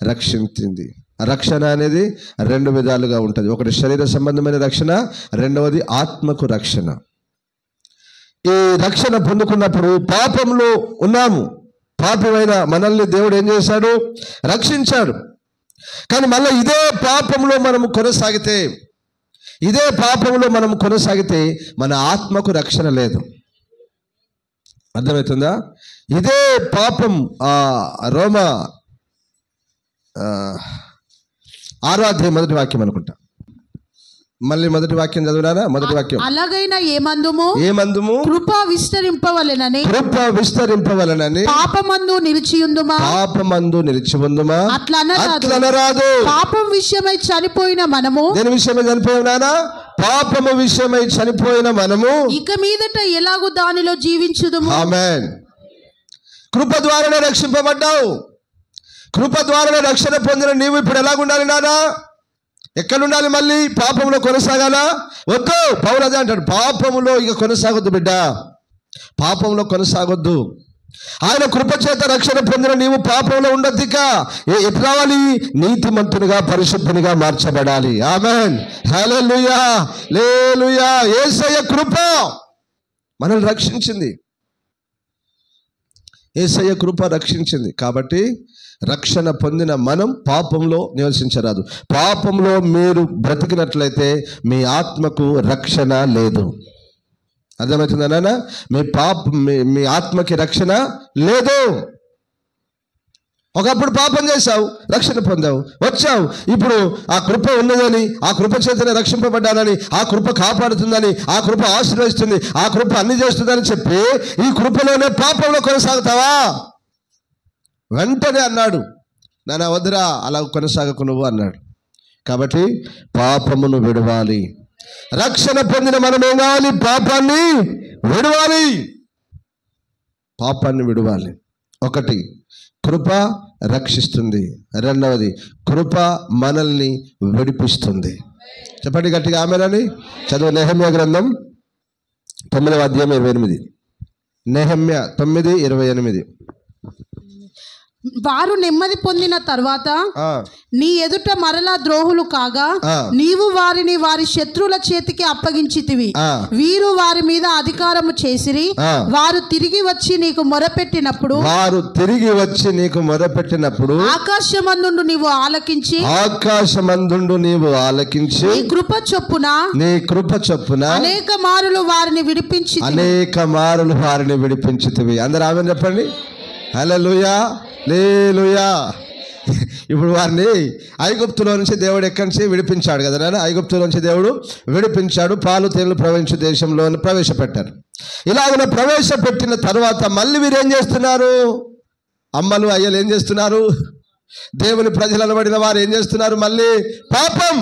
రక్షించింది. రక్షణ అనేది రెండు విధాలుగా ఉంటుంది. ఒకటి శరీర సంబంధమైన రక్షణ, రెండవది ఆత్మకు రక్షణ. ఈ రక్షణ పొందుకున్నప్పుడు పాపంలో ఉన్నాము. పాపమైన మనల్ని దేవుడు ఏం చేశాడు? రక్షించాడు. కానీ మళ్ళీ ఇదే పాపంలో మనము కొనసాగితే మన ఆత్మకు రక్షణ లేదు. అర్థమవుతుందా? ఇదే పాపం రోమా 6వ అధ్యాయం 1వ వాక్యం అనుకుంటా. మళ్ళీ 1వ వాక్యం చదువునారా? 1వ వాక్యం, అలాగైనా ఏమందుము కృప విస్తరింపవలెనని పాపమందు నిలిచి ఉందుమా అట్లనరాదు. పాపం విషయమై చనిపోయిన మనము, దేని విషయమై చనిపోయినా? పాపము విషయమై చనిపోయిన మనము ఇక మీదట ఎలాగూ దానిలో జీవించుదుము. ఆమేన్. కృప ద్వారానే రక్షింపబడ్డావు. కృప ద్వారానే రక్షణ పొందిన నీవు ఇప్పుడు ఎలాగుండాలి నానా? ఎక్కడుండాలి? మళ్ళీ పాపంలో కొనసాగాలా? వద్దు. పౌలు అదే అంటాడు, పాపములో ఇక కొనసాగొద్దు బిడ్డ, పాపంలో కొనసాగొద్దు. ఆయన కృప చేత రక్షణ పొందిన నీవు పాపంలో ఉండొద్దు. ఇక ఎటు రావాలి? నీతిమంతునిగా, పరిశుద్ధునిగా మార్చబడాలి. ఆమేన్, హల్లెలూయా, హల్లెలూయా. యేసయ్య కృప మనల్ని రక్షించింది. యేసయ్య కృప రక్షించింది. కాబట్టి రక్షణ పొందిన మనం పాపంలో నివసించరాదు. పాపంలో మీరు బ్రతికినట్లయితే మీ ఆత్మకు రక్షణ లేదు. అర్థమవుతుందా నాన్న? మీ ఆత్మకి రక్షణ లేదు. ఒకప్పుడు పాపం చేశావు, రక్షణ పొందావు, వచ్చావు. ఇప్పుడు ఆ కృప ఉన్నదని, ఆ కృప చేతనే రక్షింపబడ్డానని, ఆ కృప కాపాడుతుందని, ఆ కృప ఆశీర్వదిస్తుంది, ఆ కృప అన్ని చేస్తుందని చెప్పి ఈ కృపలోనే పాపంలో కొనసాగుతావా? వెంటనే అన్నాడు, నాన్న వద్దురా, అలా కొనసాగకు నువ్వు అన్నాడు. కాబట్టి పాపమును విడవాలి. రక్షణ పొందిన మనం ఏం కావాలి? పాపాన్ని విడవాలి. ఒకటి, కృప రక్షిస్తుంది. రెండవది, కృప మనల్ని విడిపిస్తుంది. చెప్పండి గట్టిగా ఆమేనని. చదువు నెహెమ్యా గ్రంథం 9వ అధ్యాయం 28. నెహెమ్యా 9:28. వారు నెమ్మది పొందిన తర్వాత నీ ఎదుట మరలా ద్రోహులు కాగా నీవు వారిని వారి శత్రువుల చేతికి అప్పగించితివి. వీరు వారి మీద అధికారము చేసిరి. వారు తిరిగి వచ్చి నీకు మొరపెట్టినప్పుడు ఆకాశమందుండు నీవు ఆలకించి నీ కృప చొప్పున అనేక మారులు వారిని విడిపించితివి. అందరూ ఆమేన్ చెప్పండి. హల్లెలూయా, హల్లెలూయా. ఇప్పుడు వారిని ఐగుప్తులో నుంచి దేవుడు ఎక్కడి నుంచి విడిపించాడు కదా నాన్న? ఐగుప్తులో నుంచి దేవుడు విడిపించాడు, పాలు తేనెలు ప్రవహించే దేశంలో ప్రవేశపెట్టారు. ఇలాగ ప్రవేశపెట్టిన తర్వాత మళ్ళీ వీరు ఏం చేస్తున్నారు? అమ్మలు అయ్యలు ఏం చేస్తున్నారు? దేవుని ప్రజలు అనబడిన వారు ఏం చేస్తున్నారు? మళ్ళీ పాపం,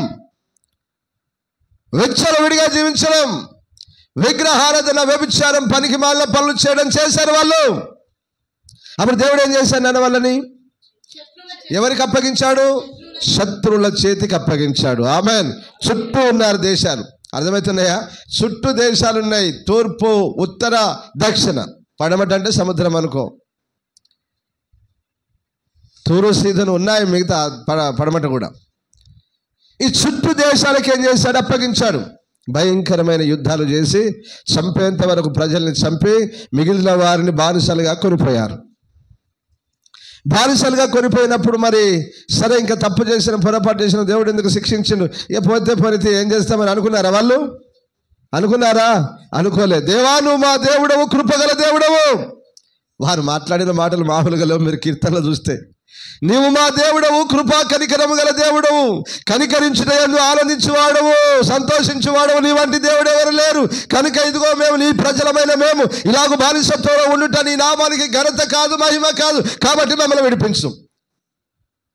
విచ్చలవిడిగా జీవించడం, విగ్రహారాధన, వ్యభిచారం, పనికి మాలిన పనులు చేయడం చేశారు వాళ్ళు. అప్పుడు దేవుడు ఏం చేశాడు నాన్న? వాళ్ళని ఎవరికి అప్పగించాడు? శత్రువుల చేతికి అప్పగించాడు. ఆమేన్. చుట్టూ ఉన్నారు దేశాలు. అర్థమవుతున్నాయా? చుట్టూ దేశాలు ఉన్నాయి. తూర్పు, ఉత్తర, దక్షిణ. పడమట అంటే సముద్రం అనుకో. తూరు సీధను ఉన్నాయి, మిగతా పడమట కూడా. ఈ చుట్టూ దేశాలకు ఏం చేశాడు? అప్పగించాడు. భయంకరమైన యుద్ధాలు చేసి చంపేంత వరకు ప్రజల్ని చంపి మిగిలిన వారిని బానిసలుగా కొనిపోయారు. బానిసలుగా కొనిపోయినప్పుడు మరి సరే, ఇంకా తప్పు చేసిన, పొరపాటు చేసిన, దేవుడు ఎందుకు శిక్షించిండు, ఇక పోతే ఏం చేస్తామని అనుకున్నారా వాళ్ళు? అనుకున్నారా? అనుకోలే. దేవా నువ్వు మా దేవుడవు, కృపగల దేవుడవు. వారు మాట్లాడిన మాటలు మామూలుగా లేవు. మీరు కీర్తనలు చూస్తే, నీవు మా దేవుడవు, కృపా కనికరము గల దేవుడవు, కనికరించుట యందు ఆనందించువాడవు, సంతోషించువాడవు, నీ వంటి దేవుడు ఎవరు లేరు. కనుక ఇదిగో మేము నీ ప్రజలమైన మేము ఇలాగ బానిసత్వంలో ఉండుట నీ నామానికి ఘనత కాదు, మహిమ కాదు, కాబట్టి మమ్మల్ని విడిపించు.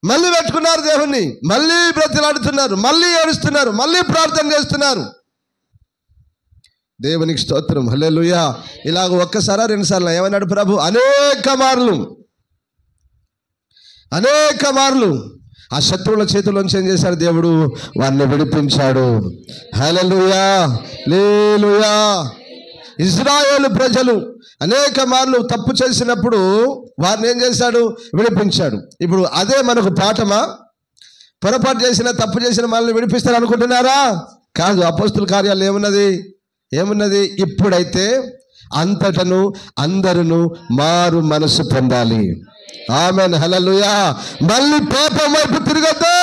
మళ్ళీ పెట్టుకున్నారు దేవుణ్ణి, మళ్ళీ బ్రతిలాడుతున్నారు, మళ్ళీ ఏడుస్తున్నారు, మళ్ళీ ప్రార్థన చేస్తున్నారు. దేవునికి స్తోత్రం, హల్లెలూయా. ఇలాగ ఒక్కసారా రెండుసార్లు ఏమన్నాడు ప్రభు? అనేక మార్లు. అనేక మార్లు ఆ శత్రువుల చేతుల్లోంచి ఏం చేశాడు దేవుడు? వారిని విడిపించాడు. హల్లెలూయా, హల్లెలూయా. ఇశ్రాయేలు ప్రజలు అనేక మార్లు తప్పు చేసినప్పుడు వారిని ఏం చేశాడు? విడిపించాడు. ఇప్పుడు అదే మనకు పాఠమా? పొరపాటు చేసిన తప్పు చేసిన మనల్ని విడిపిస్తారు అనుకుంటున్నారా? కాదు. అపోస్తుల కార్యాలు ఏమున్నది? ఇప్పుడైతే అంతటను అందరును మారు మనసు పొందాలి. ఆమేన్, హల్లెలూయా. మళ్ళీ పాపం వైపు తిరగద్దు.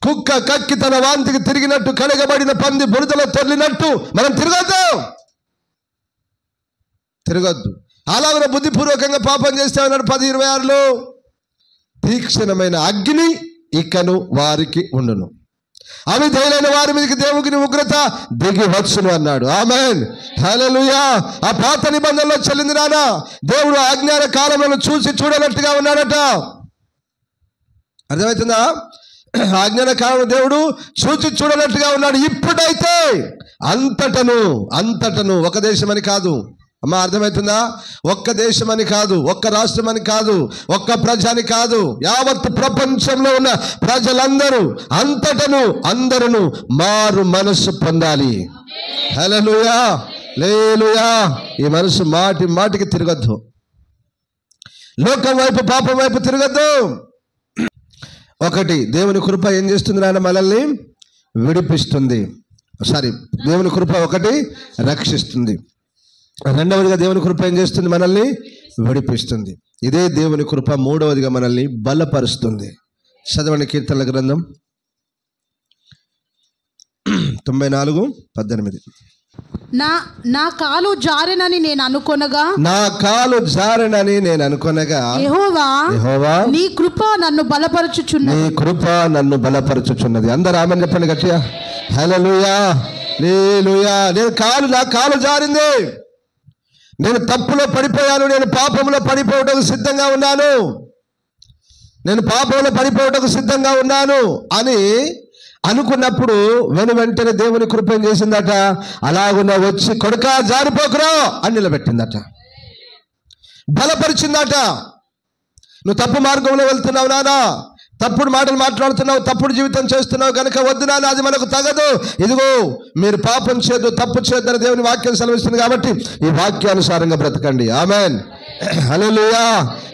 కుక్క కక్కి తన వాంతికి తిరిగినట్టు, కడగబడిన పంది బురదలో తొర్లినట్టు మనం తిరగద్దు. అలాగే బుద్ధిపూర్వకంగా పాపం చేస్తే అన్నాడు 10:26లో, తీక్షణమైన అగ్ని ఇకను వారికి ఉండును, అవిధేయులైన వారి మీదకి దేవుని ఉగ్రత దిగి వచ్చును అన్నాడు. ఆమేన్, హల్లెలూయా. ఆ పాత నిబంధనలో చెల్లింది నాన్న, దేవుడు అజ్ఞాన కాలంలో చూసి చూడనట్టుగా ఉన్నాడట. అర్థమవుతుందా? అజ్ఞాన కాలంలో దేవుడు చూసి చూడనట్టుగా ఉన్నాడు. ఇప్పుడైతే అంతటను ఒక దేశం అని కాదు అమ్మా, అర్థమవుతుందా? ఒక్క దేశం అని కాదు, ఒక్క రాష్ట్రం అని కాదు, ఒక్క ప్రజ అని కాదు, యావత్ ప్రపంచంలో ఉన్న ప్రజలందరూ అంతటను అందరూ మారు మనసు పొందాలి. హల్లెలూయా, హల్లెలూయా. ఈ మనసు మాటికి తిరగద్దు. లోకం వైపు, పాపం వైపు తిరగద్దు. ఒకటి, దేవుని కృప ఏం చేస్తుంది నాన్న? మనల్ని విడిపిస్తుంది. దేవుని కృప ఒకటి రక్షిస్తుంది. రెండవదిగా దేవుని కృప ఏం చేస్తుంది? మనల్ని విడిపిస్తుంది. ఇదే దేవుని కృప మూడవదిగా మనల్ని బలపరుస్తుంది. చదవండి కీర్తనల గ్రంథం 94:18. నా కాలు జారెనని నేను అనుకొనగా యెహోవా నీ కృప నన్ను బలపరచుచున్నది. అందరూ ఆమేన్ చెప్పండి గట్టిగా. హల్లెలూయా, హల్లెలూయా. నా కాలు జారింది, నేను తప్పులో పడిపోయాను, నేను పాపంలో పడిపోవటకు సిద్ధంగా ఉన్నాను అని అనుకున్నప్పుడు వెంటనే దేవుని కృప ఏం చేసిందట? అలాగున్న వచ్చి కొడుకా జారిపోకురా అని నిలబెట్టిందట, బలపరిచిందట. నువ్వు తప్పు మార్గంలో వెళ్తున్నావు నానా, తప్పుడు మాటలు మాట్లాడుతున్నావు, తప్పుడు జీవితం చేస్తున్నావు కనుక వద్దు నాన్న, అది మనకు తగదు. ఇదిగో మీరు పాపం చేయొద్దు, తప్పు చేయొద్దని దేవుని వాక్యం సెలవిస్తుంది కాబట్టి ఈ వాక్యానుసారంగా బ్రతకండి. ఆమేన్, హల్లెలూయా,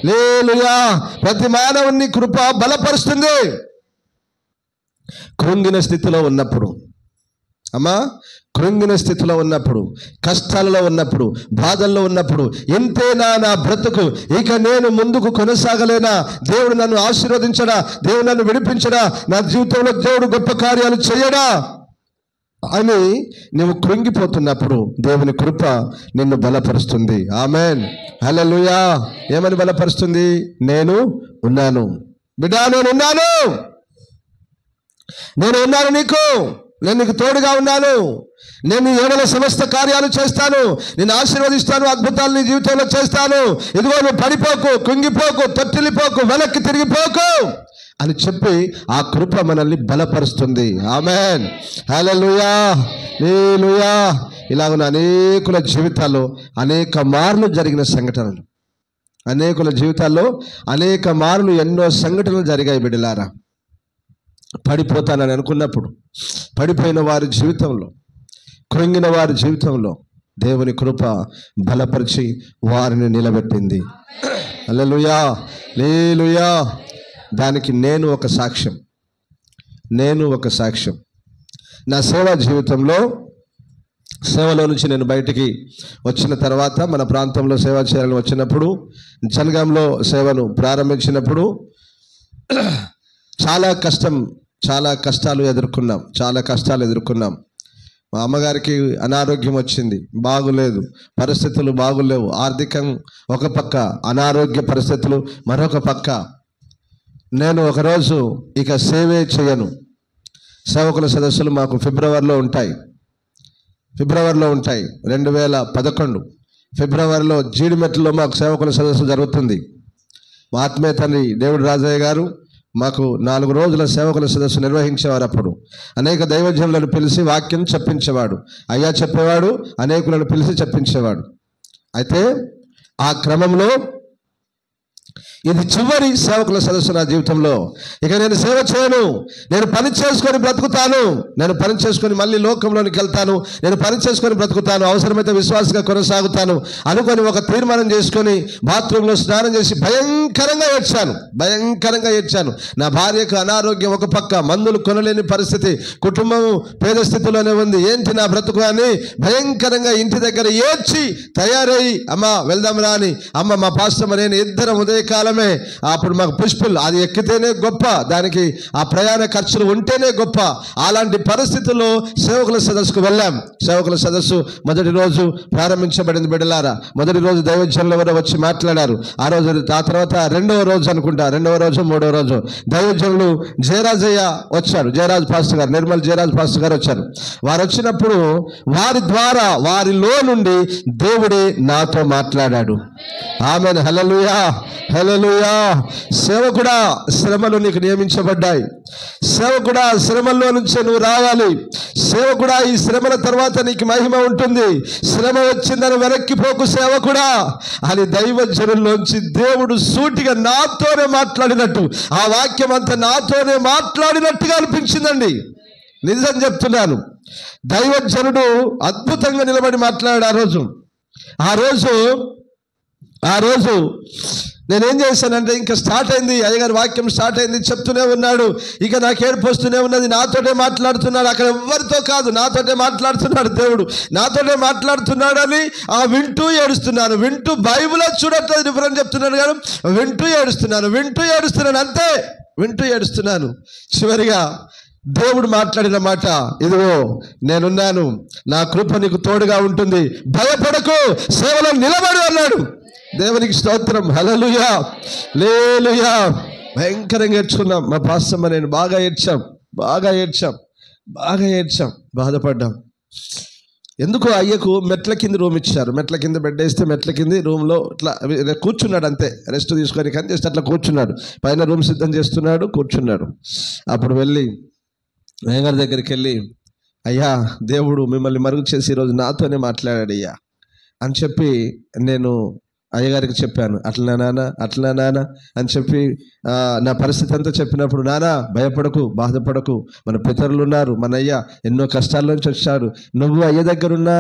హల్లెలూయా. ప్రతి మానవుని కృప బలపరుస్తుంది. కృంగిన స్థితిలో ఉన్నప్పుడు అమ్మా, కృంగిన స్థితిలో ఉన్నప్పుడు, కష్టాలలో ఉన్నప్పుడు, బాధల్లో ఉన్నప్పుడు, ఎంతేనా నా బ్రతుకు, ఇక నేను ముందుకు కొనసాగలేనా, దేవుడు నన్ను ఆశీర్వదించడా, దేవుడు నన్ను విడిపించడా, నా జీవితంలో దేవుడు గొప్ప కార్యాలు చేయడా అని నువ్వు కృంగిపోతున్నప్పుడు దేవుని కృప నిన్ను బలపరుస్తుంది. ఆమేన్, హల్లెలూయా. ఏమని బలపరుస్తుంది? నేను ఉన్నాను బిడ్డా, నేను ఉన్నాను నీకు, నేను నీకు తోడుగా ఉన్నాను, నేను నీ ఏడల సమస్త కార్యాలు చేస్తాను, నేను ఆశీర్వదిస్తాను, అద్భుతాలు నీ జీవితంలో చేస్తాను. ఇదిగో నువ్వు పడిపోకు, కుంగిపోకు, తొట్టిల్లిపోకు, వెనక్కి తిరిగిపోకు అని చెప్పి ఆ కృప మనల్ని బలపరుస్తుంది. ఆమేన్, హల్లెలూయా, హల్లెలూయా. ఇలాగున్న అనేకుల జీవితాల్లో అనేక మార్లు జరిగిన సంఘటనలు, అనేకుల జీవితాల్లో అనేక మార్లు ఎన్నో సంఘటనలు జరిగాయి బిడ్డలారా. పడిపోతానని అనుకున్నప్పుడు, పడిపోయిన వారి జీవితంలో, కృంగిన వారి జీవితంలో దేవుని కృప బలపరిచి వారిని నిలబెట్టింది. హల్లెలూయా, హల్లెలూయా. దానికి నేను ఒక సాక్ష్యం. నా సేవా జీవితంలో, సేవలో నుంచి నేను బయటికి వచ్చిన తర్వాత మన ప్రాంతంలో సేవ చేయాలని వచ్చినప్పుడు, జనగాంలో సేవను ప్రారంభించినప్పుడు చాలా కష్టాలు ఎదుర్కొన్నాం. మా అమ్మగారికి అనారోగ్యం వచ్చింది, బాగులేదు, పరిస్థితులు బాగులేవు. ఆర్థికం ఒక పక్క, అనారోగ్య పరిస్థితులు మరొక పక్క. నేను ఒకరోజు ఇక సేవే చేయను. సేవకుల సదస్సులు మాకు ఫిబ్రవరిలో ఉంటాయి. 2011 ఫిబ్రవరిలో జీడిమెట్లలో మాకు సేవకుల సదస్సు జరుగుతుంది. మా ఆత్మీయ తండ్రి డేవిడ్ రాజయ్య గారు మాకు 4 రోజుల సేవకుల సదస్సు నిర్వహించేవారు. అప్పుడు అనేక దైవజనులను పిలిచి వాక్యం చెప్పించేవాడు. అయ్యా చెప్పేవాడు, అనేకులను పిలిచి చెప్పించేవాడు. అయితే ఆ క్రమంలో ఇది చివరి సేవకుల సదస్సు నా జీవితంలో. ఇక నేను సేవ చేయను, నేను పని చేసుకొని బ్రతుకుతాను, నేను పని చేసుకొని మళ్ళీ లోకంలోనికి వెళ్తాను, నేను పని చేసుకొని బ్రతుకుతాను, అవసరమైతే విశ్వాసంగా కొనసాగుతాను అనుకొని ఒక తీర్మానం చేసుకొని బాత్రూంలో స్నానం చేసి భయంకరంగా ఏడ్చాను. నా భార్యకు అనారోగ్యం ఒక పక్క, మందులు కొనలేని పరిస్థితి, కుటుంబం పేద స్థితిలోనే ఉంది, ఏంటి నా బ్రతుకు అని భయంకరంగా ఇంటి దగ్గర ఏడ్చి తయారయ్యి అమ్మ వెళ్దాం రా అని అమ్మ మా పాస్టర్ నేను ఇద్దరం ఉదయకాలమే అప్పుడు మాకు పుష్పుల్ అది ఎక్కితేనే గొప్ప, దానికి ఆ ప్రయాణ ఖర్చులు ఉంటేనే గొప్ప. అలాంటి పరిస్థితుల్లో సేవకుల సదస్సుకు వెళ్ళాం. సేవకుల సదస్సు మొదటి రోజు ప్రారంభించబడింది. బిడ్డలారా, మొదటి రోజు దైవజనులు ఎవరో వచ్చి మాట్లాడారు. ఆ తర్వాత రెండవ రోజు మూడవ రోజు దైవజనులు జయరాజయ్య వచ్చారు. జయరాజ్ పాస్టర్ గారు, నిర్మల్ జయరాజ్ పాస్టర్ గారు వచ్చారు. వారు వచ్చినప్పుడు వారి ద్వారా వారిలో నుండి దేవుడే నాతో మాట్లాడాడు. ఆమేన్, హల్లెలూయా, హల్లెలూయా. సేవకుడా, శ్రమలు నీకు నియమించబడ్డాయి. సేవకుడా, శ్రమల్లో నుంచి నువ్వు రావాలి. సేవకుడా, ఈ శ్రమల తర్వాత నీకు మహిమ ఉంటుంది. శ్రమ వచ్చిందని వెనక్కిపోకు సేవకుడా అని దైవజనుల్లోంచి దేవుడు సూటిగా నాతోనే మాట్లాడినట్టు, ఆ వాక్యం అంతా నాతోనే మాట్లాడినట్టుగా అనిపించిందండి. నిజం చెప్తున్నాను. దైవజనుడు అద్భుతంగా నిలబడి మాట్లాడాడు. ఆ రోజు నేనేం చేశానంటే, ఇంకా స్టార్ట్ అయింది, అయ్యగారి వాక్యం స్టార్ట్ అయింది, చెప్తూనే ఉన్నాడు. ఇక నాకు ఏడుపు వస్తూనే ఉన్నది. నాతోటే మాట్లాడుతున్నాడు, అక్కడ ఎవరితో కాదు, నాతోటే మాట్లాడుతున్నాడు. దేవుడు నాతోటే మాట్లాడుతున్నాడని వింటూ ఏడుస్తున్నాను. వింటూ బైబిల్లో చూడట్లేదు డిఫరెంట్ చెప్తున్నాడు కానీ వింటూ ఏడుస్తున్నాను, అంతే, వింటూ ఏడుస్తున్నాను. చివరిగా దేవుడు మాట్లాడిన మాట, ఇదిగో నేనున్నాను, నా కృప నీకు తోడుగా ఉంటుంది, భయపడకు, సేవలో నిలబడు అన్నాడు. దేవునికి స్తోత్రం, హల్లెలూయా, హల్లెలూయా. భయంకరంగా ఏడ్చుకున్నాం. మా పాస్టమ్మ నేను బాగా ఏడ్చాం, బాధపడ్డాం. ఎందుకో అయ్యకు మెట్ల కింద రూమ్ ఇచ్చారు. మెట్ల కింద బెడ్ వేస్తే మెట్ల కింద రూమ్లో ఇట్లా కూర్చున్నాడు, అంతే, రెస్ట్ తీసుకొని కానీ జస్ట్ అట్లా కూర్చున్నాడు. పైన రూమ్ సిద్ధం చేస్తున్నాడు, కూర్చున్నాడు. అప్పుడు వెళ్ళి అయ్యగారి దగ్గరికి వెళ్ళి, అయ్యా దేవుడు మిమ్మల్ని మరుగు చేసి ఈరోజు నాతోనే మాట్లాడాడు అయ్యా అని చెప్పి నేను అయ్యగారికి చెప్పాను. అట్లా నాన్న అని చెప్పి నా పరిస్థితి అంతా చెప్పినప్పుడు, నానా భయపడకు, బాధపడకు, మన పితరులు ఉన్నారు, మన అయ్య ఎన్నో కష్టాల నుంచి వచ్చాడు, నువ్వు అయ్య దగ్గర ఉన్న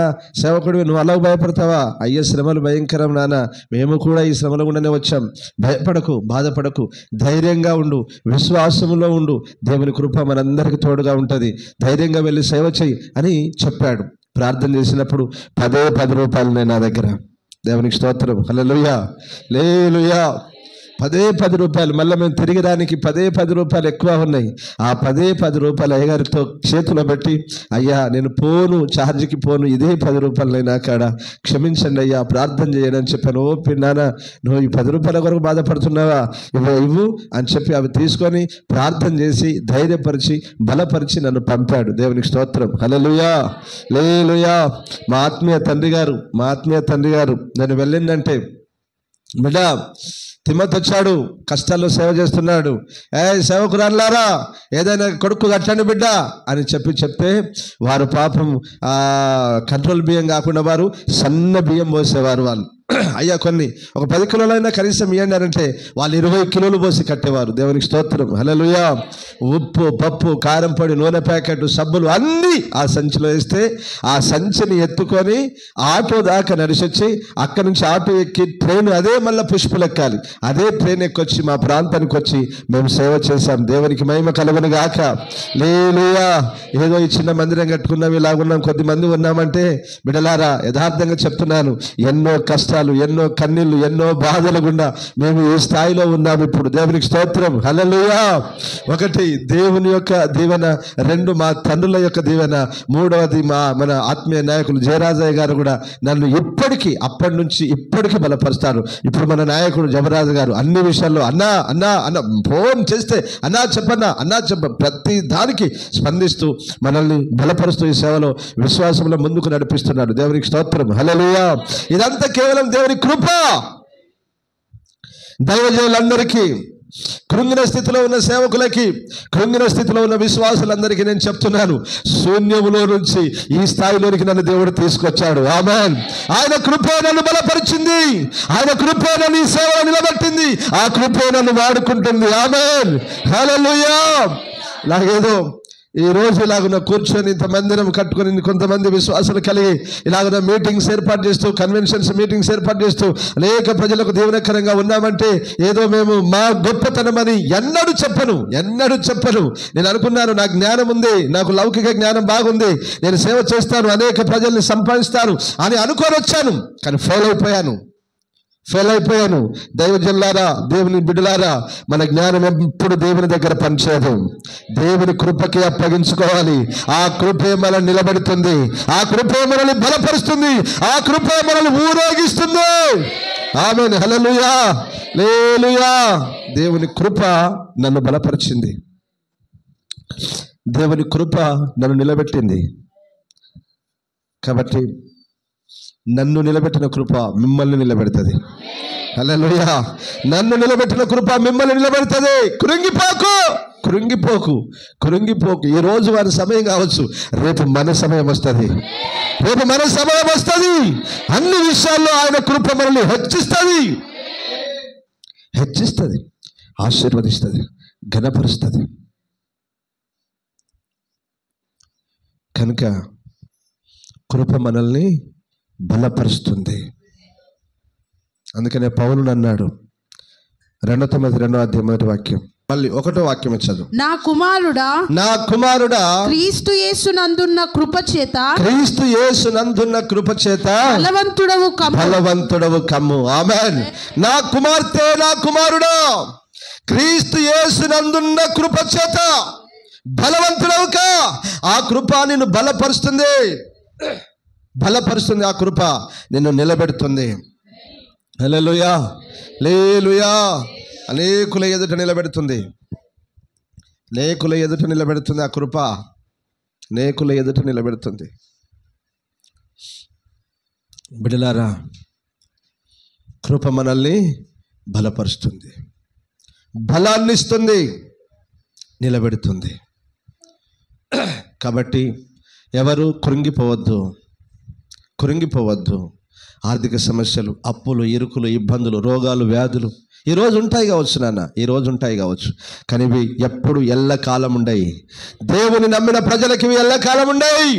సేవకుడివి, నువ్వు అలా భయపడతావా? అయ్య శ్రమలు భయంకరం నాన్న, మేము కూడా ఈ శ్రమల గుండానే వచ్చాం, భయపడకు, బాధపడకు, ధైర్యంగా ఉండు, విశ్వాసంలో ఉండు, దేవుని కృప మనందరికీ తోడుగా ఉంటుంది, ధైర్యంగా వెళ్ళి సేవ చెయ్యి అని చెప్పాడు. ప్రార్థన చేసినప్పుడు 10 రూపాయలు నేను నా దగ్గర. దేవునికి స్తోత్రం, హల్లెలూయా, హల్లెలూయా. 10 రూపాయలు, మళ్ళీ మేము తిరిగి రానికి 10 రూపాయలు ఎక్కువ ఉన్నాయి. ఆ 10 రూపాయలు అయ్యగారితో చేతిలో పెట్టి, అయ్యా నేను పోను, ఛార్జీకి పోను, ఇదే 10 రూపాయలు అయినా కాడ క్షమించండి అయ్యా, ప్రార్థన చేయడం అని చెప్పాను. ఓ పిన్నానా, నువ్వు ఈ 10 రూపాయల కొరకు బాధపడుతున్నావా, ఇవ్వు అని చెప్పి అవి తీసుకొని ప్రార్థన చేసి ధైర్యపరిచి బలపరిచి నన్ను పంపాడు. దేవునికి స్తోత్రం, హల్లెలూయా, హల్లెలూయా. మా ఆత్మీయ తండ్రి గారు నేను వెళ్ళిందంటే, బిడ్డ తిమ్మతి వచ్చాడు, కష్టాల్లో సేవ చేస్తున్నాడు, సేవకురాలారా ఏదైనా కొడుకు కట్టండి బిడ్డ అని చెప్తే వారు పాపం కంట్రోల్ బియ్యం కాకుండా వారు సన్న బియ్యం పోసేవారు. వాళ్ళు అయ్యా కొన్ని ఒక 10 కిలోలైనా కనీసం ఇవ్వండి అంటే వాళ్ళు 20 కిలోలు పోసి కట్టేవారు. దేవునికి స్తోత్రం, హల్లెలూయా. ఉప్పు, పప్పు, కారం పొడి, నూనె ప్యాకెట్, సబ్బులు అన్నీ ఆ సంచిలో వేస్తే ఆ సంచిని ఎత్తుకొని ఆటో దాకా నడిచొచ్చి అక్కడి నుంచి ఆటో ఎక్కి ట్రైన్, అదే మళ్ళీ పుష్పులు ఎక్కాలి, అదే ట్రైన్ ఎక్కొచ్చి మా ప్రాంతానికి వచ్చి మేము సేవ చేశాం. దేవునికి మహిమ కలుగును గాక, హల్లెలూయా. ఏదో ఈ చిన్న మందిరం కట్టుకున్నాం, ఇలాగున్నాం, కొద్దిమంది ఉన్నామంటే బిడ్డలారా యథార్థంగా చెప్తున్నాను, ఎన్నో కష్టాలు, ఎన్నో కన్నీళ్లు, ఎన్నో బాధల గుండా మేము ఏ స్థాయిలో ఉన్నాం ఇప్పుడు. దేవునికి స్తోత్రం, హల్లెలూయా. 1 దేవుని యొక్క దీవెన, 2 మా తండ్రుల యొక్క దీవెన, 3వది మన ఆత్మీయ నాయకులు జయరాజయ్య గారు కూడా నన్ను అప్పటి నుంచి ఇప్పటికీ బలపరుస్తారు. ఇప్పుడు మన నాయకుడు జబరాజు గారు అన్ని విషయాల్లో అన్నా ఫోన్ చేస్తే చెప్ప ప్రతి దానికి స్పందిస్తూ మనల్ని బలపరుస్తూ ఈ సేవలో విశ్వాసంలో ముందుకు నడిపిస్తున్నాడు. దేవునికి స్తోత్రం, హల్లెలూయా. ఇదంతా కేవలం దేవుని కృప. దైవజనులందరికీ కృంగిన స్థితిలో ఉన్న సేవకులకి, కృంగిన స్థితిలో ఉన్న విశ్వాసులందరికీ నేను చెప్తున్నాను, శూన్యములో నుంచి ఈ స్థాయిలోనికి నన్ను దేవుడు తీసుకొచ్చాడు. ఆమేన్. ఆయన కృపే నన్ను బలపరిచింది, ఆయన కృపే నన్ను ఈ సేవలో నిలబెట్టింది, ఆ కృపే నన్ను వాడుకుంటుంది. ఆమేన్. హల్లెలూయా. నాకేదో ఈ రోజు ఇలాగున్న కూర్చొని ఇంత మందిరం కట్టుకొని కొంతమంది విశ్వాసాలు కలిగి ఇలాగున్న మీటింగ్స్ ఏర్పాటు చేస్తూ, కన్వెన్షన్స్ మీటింగ్స్ ఏర్పాటు చేస్తూ అనేక ప్రజలకు దీవెనకరంగా ఉన్నామంటే ఏదో మేము మా గొప్పతనమని ఎన్నడూ చెప్పను. నేను అనుకున్నాను, నాకు జ్ఞానం ఉంది, నాకు లౌకిక జ్ఞానం బాగుంది, నేను సేవ చేస్తాను, అనేక ప్రజల్ని సంపాదిస్తాను అని అనుకొని వచ్చాను. కానీ ఫెయిల్ అయిపోయాను. దైవజనులారా, దేవుని బిడ్డలారా, మన జ్ఞానం ఎప్పుడు దేవుని దగ్గర పనిచేయదు. దేవుని కృపకి అప్పగించుకోవాలి. ఆ కృపే మనల్ని నిలబెడుతుంది, ఆ కృపే మనల్ని బలపరుస్తుంది, ఆ కృపే మనల్ని ఊరేగిస్తుంది. ఆమేన్. హల్లెలూయా. హల్లెలూయా. దేవుని కృప నన్ను బలపరిచింది, దేవుని కృప నన్ను నిలబెట్టింది. కాబట్టి నన్ను నిలబెట్టిన కృప మిమ్మల్ని నిలబెడుతుంది. హల్లెలూయా. నన్ను నిలబెట్టిన కృప మిమ్మల్ని నిలబెడుతుంది. కృంగిపోకు. ఈ రోజు వారి సమయం కావచ్చు, రేపు మన సమయం వస్తుంది. అన్ని విషయాల్లో ఆయన కృప మనల్ని హెచ్చిస్తుంది, ఆశీర్వదిస్తుంది, ఘనపరుస్తుంది. కనుక కృప మనల్ని బలపరుస్తుంది. అందుకనే పౌలు అన్నాడు 2 Timothy 2:1 మళ్ళీ 1వ వాక్యం చదువు. నా కుమారుడా క్రీస్తు యేసునందున్న కృప చేత బలవంతుడవు కమ్ము. ఆమేన్. నా కుమార్తె, నా కుమారుడా, క్రీస్తు యేసునందున్న కృప చేత బలవంతుడవు కా. ఆ కృప నిన్ను బలపరుస్తుంది. ఆ కృప నిన్ను నిలబెడుతుంది. హల్లెలూయా. హల్లెలూయా. అనేకుల ఎదుట నిలబెడుతుంది. ఆ కృప అనేకుల ఎదుట నిలబెడుతుంది. బిడ్డలారా, కృప మనల్ని బలపరుస్తుంది, బలాన్ని ఇస్తుంది, నిలబెడుతుంది. కాబట్టి ఎవరు కృంగిపోవద్దు. ఆర్థిక సమస్యలు, అప్పులు, ఇరుకులు, ఇబ్బందులు, రోగాలు, వ్యాధులు ఈరోజు ఉంటాయి కావచ్చు, కానీ ఇవి ఎప్పుడు ఎల్లకాలం ఉండయి. దేవుని నమ్మిన ప్రజలకి ఇవి ఎల్లకాలం ఉండయి.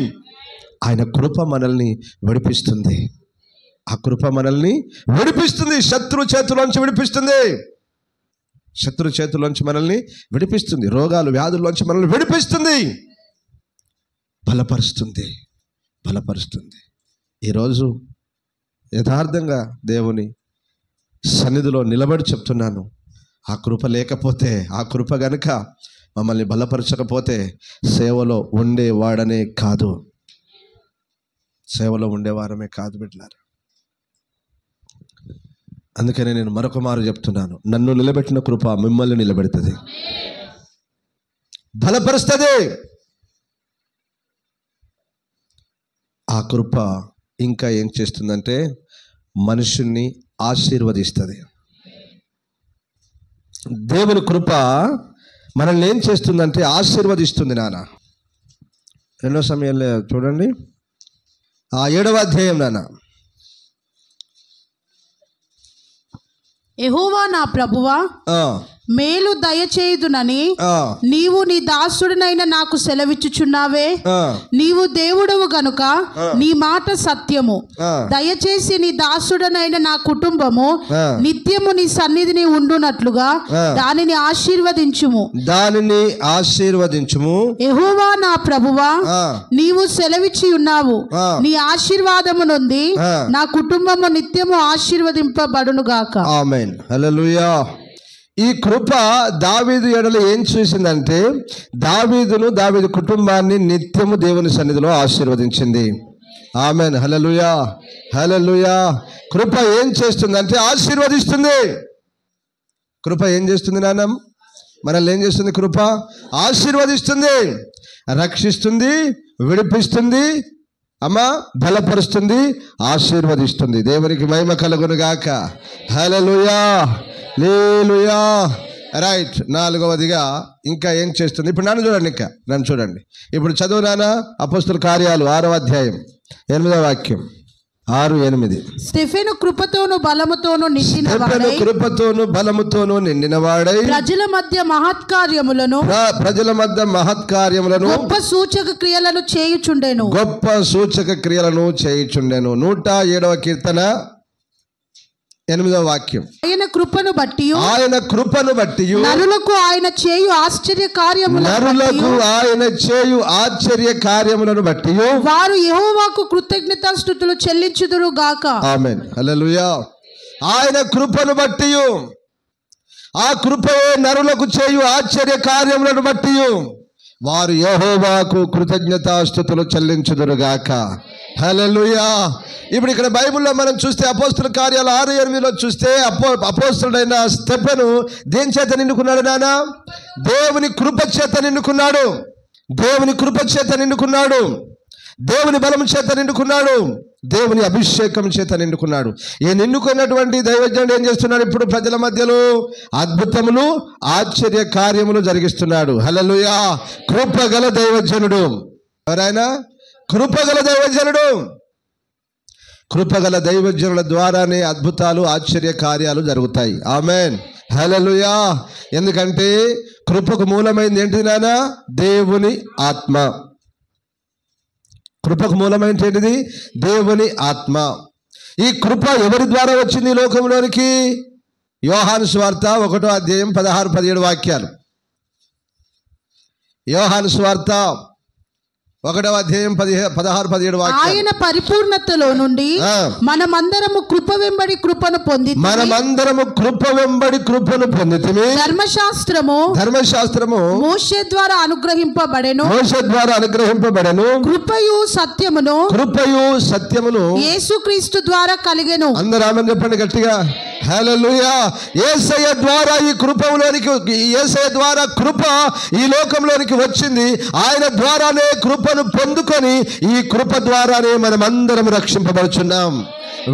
ఆయన కృప మనల్ని విడిపిస్తుంది. ఆ కృప మనల్ని విడిపిస్తుంది, శత్రు చేతుల్లోంచి మనల్ని విడిపిస్తుంది, రోగాలు, వ్యాధుల్లోంచి మనల్ని విడిపిస్తుంది, బలపరుస్తుంది. ఈరోజు యథార్థంగా దేవుని సన్నిధిలో నిలబడి చెప్తున్నాను, ఆ కృప లేకపోతే, ఆ కృప గనుక మమ్మల్ని బలపరచకపోతే సేవలో ఉండేవారమే కాదు బిడ్డలారా. అందుకనే నేను మరొక మారు చెప్తున్నాను, నన్ను నిలబెట్టిన కృప మిమ్మల్ని నిలబెడుతుంది, బలపరుస్తుంది. ఆ కృప ఇంకా ఏం చేస్తుందంటే మనుషుల్ని ఆశీర్వదిస్తుంది. దేవుని కృప మనల్ని ఏం చేస్తుందంటే ఆశీర్వదిస్తుంది. 2 సమయంలో చూడండి, 7వ అధ్యాయం. యెహోవా నా ప్రభువా, మేలు దయచేయుదునని నీవు నీ దాసుడినైన నాకు సెలవిచ్చుచున్నావే. నీవు దేవుడవు గనుక నీ మాట సత్యము. దయచేసి నీ దాసుడనైన నా కుటుంబము నిత్యము నీ సన్నిధిని ఉండునట్లుగా దానిని ఆశీర్వదించుము. యెహోవా నా ప్రభువా, నీవు సెలవిచ్చి ఉన్నావు. నీ ఆశీర్వాదము నొంది నా కుటుంబము నిత్యము ఆశీర్వదింపబడును గాక. ఆమేన్. హల్లెలూయా. ఈ కృప దావీదు ఎడల ఏం చూసిందంటే దావీదు కుటుంబాన్ని నిత్యము దేవుని సన్నిధిలో ఆశీర్వదించింది. ఆమేన్. హల్లెలూయా. హల్లెలూయా. కృప ఏం చేస్తుందంటే ఆశీర్వదిస్తుంది. కృప ఏం చేస్తుంది నాన్న? మనల్ని ఏం చేస్తుంది? కృప ఆశీర్వదిస్తుంది, రక్షిస్తుంది, విడిపిస్తుంది, బలపరుస్తుంది, ఆశీర్వదిస్తుంది. దేవునికి మహిమ కలుగును గాక. హల్లెలూయా. హల్లెలూయా. రైట్. నాలుగవదిగా ఇంకా ఏం చేస్తుంది? ఇప్పుడు నన్ను చూడండి, ఇంకా నన్ను చూడండి. ఇప్పుడు చదువు నాన్న, అపోస్తుల కార్యాలు 6వ అధ్యాయం 8వ వాక్యం. 6:8. స్టెఫెను కృపతోను బలముతోను నిండినవాడై ప్రజల మధ్య మహత్కార్యములను గొప్ప సూచక క్రియలను చేయుచుండెను. 107వ కీర్తన 8వ వాక్యం. ఆయన కృపను బట్టి నరులకు ఆయన చేయు ఆశ్చర్య కార్యములను బట్టి వారు యెహోవాకు కృతజ్ఞతాస్తుతులు చెల్లించుదురు గాక. ఆమేన్. హల్లెలూయా. ఆయన కృపను బట్టి, ఆ కృపయే నరులకు చేయు ఆశ్చర్య కార్యములను బట్టి వారు యెహోవాకు కృతజ్ఞతాస్తుతులు చెల్లించుదురు గాక. హల్లెలూయా. ఇప్పుడు ఇక్కడ బైబిల్లో మనం చూస్తే అపోస్తుల కార్యాలు 6:8లో చూస్తే అపోస్తుడైన స్టెఫెను దేని చేత నిండుకున్నాడు నాన్న? దేవుని కృప చేత నిండుకున్నాడు. దేవుని బలం చేత నిండుకున్నాడు. దేవుని అభిషేకం చేత నిండుకున్నాడు. ఈ నిండుకున్నటువంటి దైవజనుడు ఏం చేస్తున్నాడు? ఇప్పుడు ప్రజల మధ్యలో అద్భుతములు ఆశ్చర్య కార్యములు జరిగిస్తున్నాడు. హల్లెలూయా. కృపగల దైవజనుడు. ఎవరైనా కృపగల దైవజనుడు. కృపగల దైవజనుల ద్వారానే అద్భుతాలు ఆశ్చర్య కార్యాలు జరుగుతాయి. ఆమేన్. హల్లెలూయా. ఎందుకంటే కృపకు మూలమైంది ఏంటిది నాన్న? దేవుని ఆత్మ. కృపకు మూలమైంది ఏంటిది? దేవుని ఆత్మ. ఈ కృప ఎవరి ద్వారా వచ్చింది ఈ లోకంలోనికి? యోహాను సువార్త 1వ అధ్యాయం 16-17 వాక్యాలు. యోహాను సువార్త 1వ అధ్యాయం 16-17 వాక్యాలు. ఆయన పరిపూర్ణతలో నుండి మనమందరము కృప వెంబడి కృపను పొందితిమి. ధర్మశాస్త్రము మోషే ద్వారా అనుగ్రహింపబడెను. కృపయు సత్యమును యేసుక్రీస్తు ద్వారా కలిగెను. అందరూ ఆమేన్ చెప్పండి గట్టిగా. హల్లెలూయా. యేసయ్య ద్వారా ఈ యేసయ్య ద్వారా కృప ఈ లోకంలోనికి వచ్చింది. ఆయన ద్వారానే కృపను పొందుకొని ఈ కృప ద్వారానే మనమందరం రక్షింపబడుచున్నాం,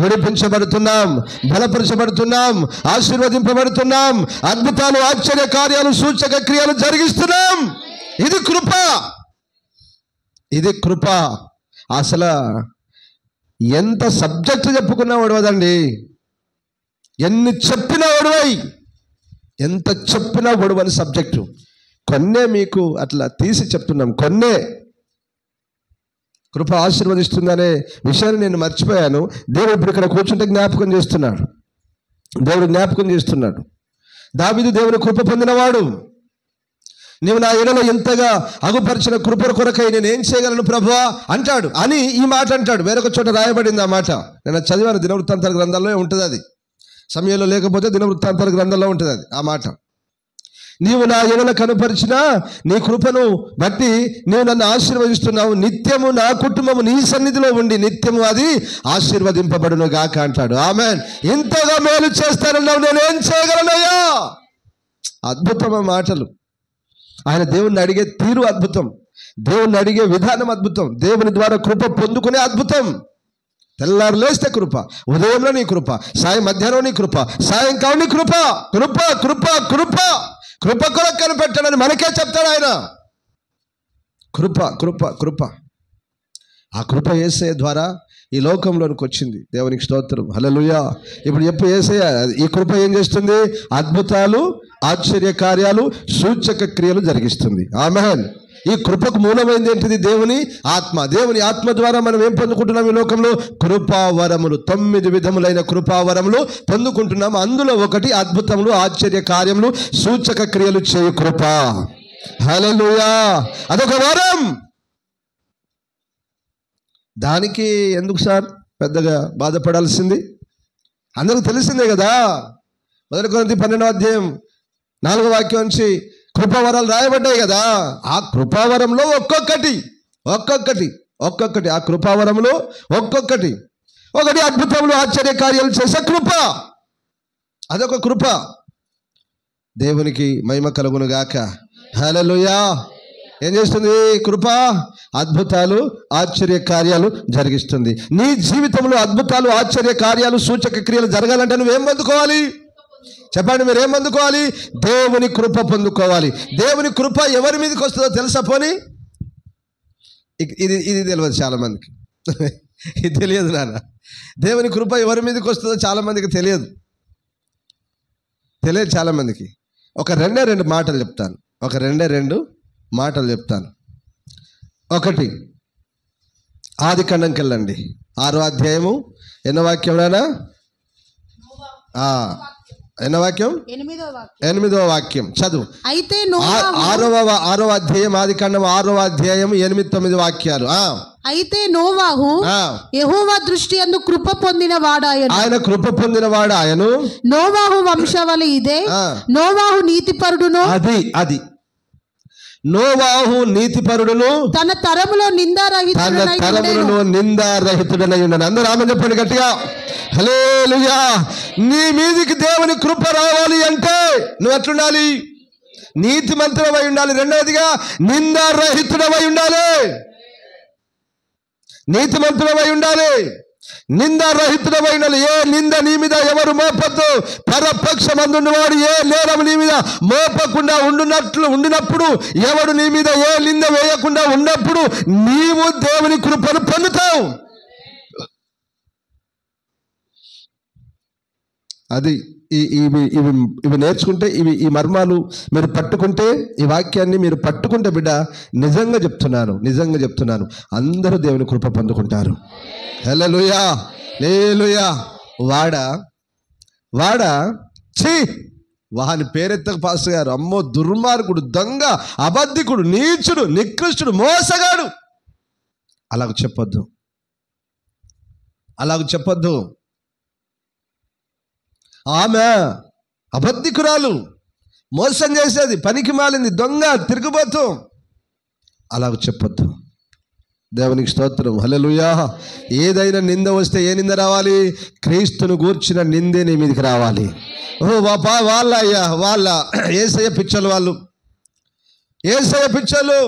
విడిపించబడుతున్నాం, బలపరచబడుతున్నాం, ఆశీర్వదింపబడుతున్నాం, అద్భుతాలు ఆశ్చర్య కార్యాలు సూచక క్రియలు జరిగిస్తున్నాం. ఇది కృప. అసలు ఎంత సబ్జెక్ట్ చెప్పుకున్నా ఒడవదండి. ఎన్ని చెప్పినా ఒడవై, ఎంత చెప్పినా ఒడవని సబ్జెక్టు. కొన్నే మీకు అట్లా తీసి చెప్తున్నాం. కొన్నే కృప ఆశీర్వదిస్తుందనే విషయాన్ని నేను మర్చిపోయాను. దేవుడు ఇప్పుడు ఇక్కడ కూర్చుంటే జ్ఞాపకం చేస్తున్నాడు. దావీదు దేవుని కృప పొందినవాడు. నీవు నా ఎడలో ఎంతగా అగుపరిచిన కృప కొరకై నేను ఏం చేయగలను ప్రభువా అంటాడు. అని ఈ మాట అంటాడు. వేరొక చోట రాయబడింది ఆ మాట. నేను చదివాను, దినవృత్తాంతాల గ్రంథంలో ఉంటుంది. అది సమయంలో లేకపోతే దినవృత్తాంతాల గ్రంథంలో ఉంటుంది అది ఆ మాట. నీవు నా ఎడల కనుపరిచిన నీ కృపను బట్టి నీవు నన్ను ఆశీర్వదిస్తున్నావు. నిత్యము నా కుటుంబము నీ సన్నిధిలో ఉండి నిత్యము అది ఆశీర్వదింపబడును గాక అంటాడు. ఆమేన్. ఇంతగా మేలు చేస్తానన్నావు, నేనేం చేయగలనయ్యా? అద్భుతమ మాటలు. ఆయన దేవుణ్ణి అడిగే తీరు అద్భుతం, దేవుణ్ణి అడిగే విధానం అద్భుతం, దేవుని ద్వారా కృప పొందుకునే అద్భుతం. తెల్లారు లేస్తే కృప, ఉదయంలో నీ కృప, మధ్యాహ్నం నీ కృప, సాయంకాలం నీ కృప. కృప కృప కృప కృప కొరకు కనిపెట్టాడని మనకే చెప్తాడు ఆయన. కృప కృప కృప. ఆ కృప యేసయ్య ద్వారా ఈ లోకంలోనికి వచ్చింది. దేవునికి స్తోత్రం. హల్లెలూయా. ఇప్పుడు యేసయ్య ఈ కృప ఏం చేస్తుంది? అద్భుతాలు ఆశ్చర్య కార్యాలు సూచక క్రియలు జరిగిస్తుంది. ఆమేన్. ఈ కృపకు మూలమైంది ఏంటిది? దేవుని ఆత్మ. దేవుని ఆత్మ ద్వారా మనం ఏం పొందుకుంటున్నాం ఈ లోకంలో? కృపావరములు. 9 విధములైన కృపావరములు పొందుకుంటున్నాం. అందులో ఒకటి అద్భుతములు ఆశ్చర్య కార్యములు సూచక క్రియలు చేయు కృప. హల్లెలూయా. అదొక వరం. దానికి ఎందుకు సార్ పెద్దగా బాధపడాల్సింది? అందరికి తెలిసిందే కదా. 1 కొరింథీ 12వ అధ్యాయం 4వ వాక్యం నుంచి కృపావరాలు రాయబడ్డాయి కదా. ఆ కృపావరంలో ఒక్కొక్కటి ఆ కృపావరంలో ఒక్కొక్కటి. ఒకటి అద్భుతములు ఆశ్చర్య కార్యాలు చేసే కృప. అదొక కృప. దేవునికి మహిమ కలుగును గాక. హల్లెలూయా. ఏం చేస్తుంది కృప? అద్భుతాలు ఆశ్చర్య కార్యాలు జరిగిస్తుంది. నీ జీవితంలో అద్భుతాలు ఆశ్చర్య కార్యాలు సూచక క్రియలు జరగాలంటే నువ్వేం పొందుకోవాలి? చెప్పండి, మీరు ఏం పొందుకోవాలి? దేవుని కృప పొందుకోవాలి. దేవుని కృప ఎవరి మీదకి వస్తుందో తెలుసా? పోనీ ఇది తెలియదు చాలామందికి. ఇది తెలియదు నాన్న. దేవుని కృప ఎవరి మీదకి వస్తుందో చాలామందికి తెలియదు చాలామందికి. ఒక రెండు మాటలు చెప్తాను. ఒకటి, ఆదికాండంకి వెళ్ళండి, 6వ అధ్యాయము. ఎన్నో వాక్యం నానా? ఎన్నో వాక్యం? 8వ వాక్యం చదువు. అయితే 6వ అధ్యాయం, ఆదికాండం 6వ అధ్యాయం 8, 9 వాక్యాలు. అయితే నోవాహు యెహోవా దృష్టి యందు కృప పొందిన వాడాయను. ఆయన కృప పొందిన వాడాయను. నోవాహు వంశావళి ఇదే. నోవాహు నీతిపరుడును. అది నోవాహు నీతిపరుడును, తన తరములో నిందారహితుడనై ఉన్నాడు. అందరూ ఆమేన్ చెప్పండి గట్టిగా. హల్లెలూయా. నీ మీదికి దేవుని కృప రావాలి అంటే నువ్వు ఎట్లుండాలి? నీతిమంతుడవై ఉండాలి. రెండవదిగా నిందారహితుడవై ఉండాలి. నీతిమంతుడవై ఉండాలి, నిందారహితుడవై ఉండాలి. ఏ నింద నీ మీద ఎవరు మోపద్దు. పరపక్షమందున్నవాడు ఏ నేరము నీ మీద మోపకుండా ఉండినప్పుడు, ఎవడు నీ మీద ఏ నింద వేయకుండా ఉన్నప్పుడు నీవు దేవుని కృపను పొందుతావు. అది ఇవి నేర్చుకుంటే, ఈ మర్మాలు మీరు పట్టుకుంటే, ఈ వాక్యాన్ని మీరు పట్టుకుంటే బిడ్డ, నిజంగా చెప్తున్నాను, అందరూ దేవుని కృప పొందుకుంటారు. హల్లెలూయా, హల్లెలూయా. వాని పేరెత్తక పాస్టర్ గారు, అమ్మో దుర్మార్గుడు, దొంగ, అబద్ధికుడు, నీచుడు, నికృష్టుడు, మోసగాడు. అలాగ చెప్పొద్దు. ఆమె అబద్ధికురాలు, మోసం చేసేది, పనికి మాలింది, దొంగ, తిరుగుబోతు. అలాగ చెప్పొద్దు. దేవునికి స్తోత్రం. హల్లెలూయా. ఏదైనా నింద వస్తే ఏ నింద రావాలి? క్రీస్తును గూర్చిన నిందే నీ మీదకి రావాలి. వాళ్ళ యేసయ్య పిచ్చలు, వాళ్ళు యేసయ్య పిచ్చలు.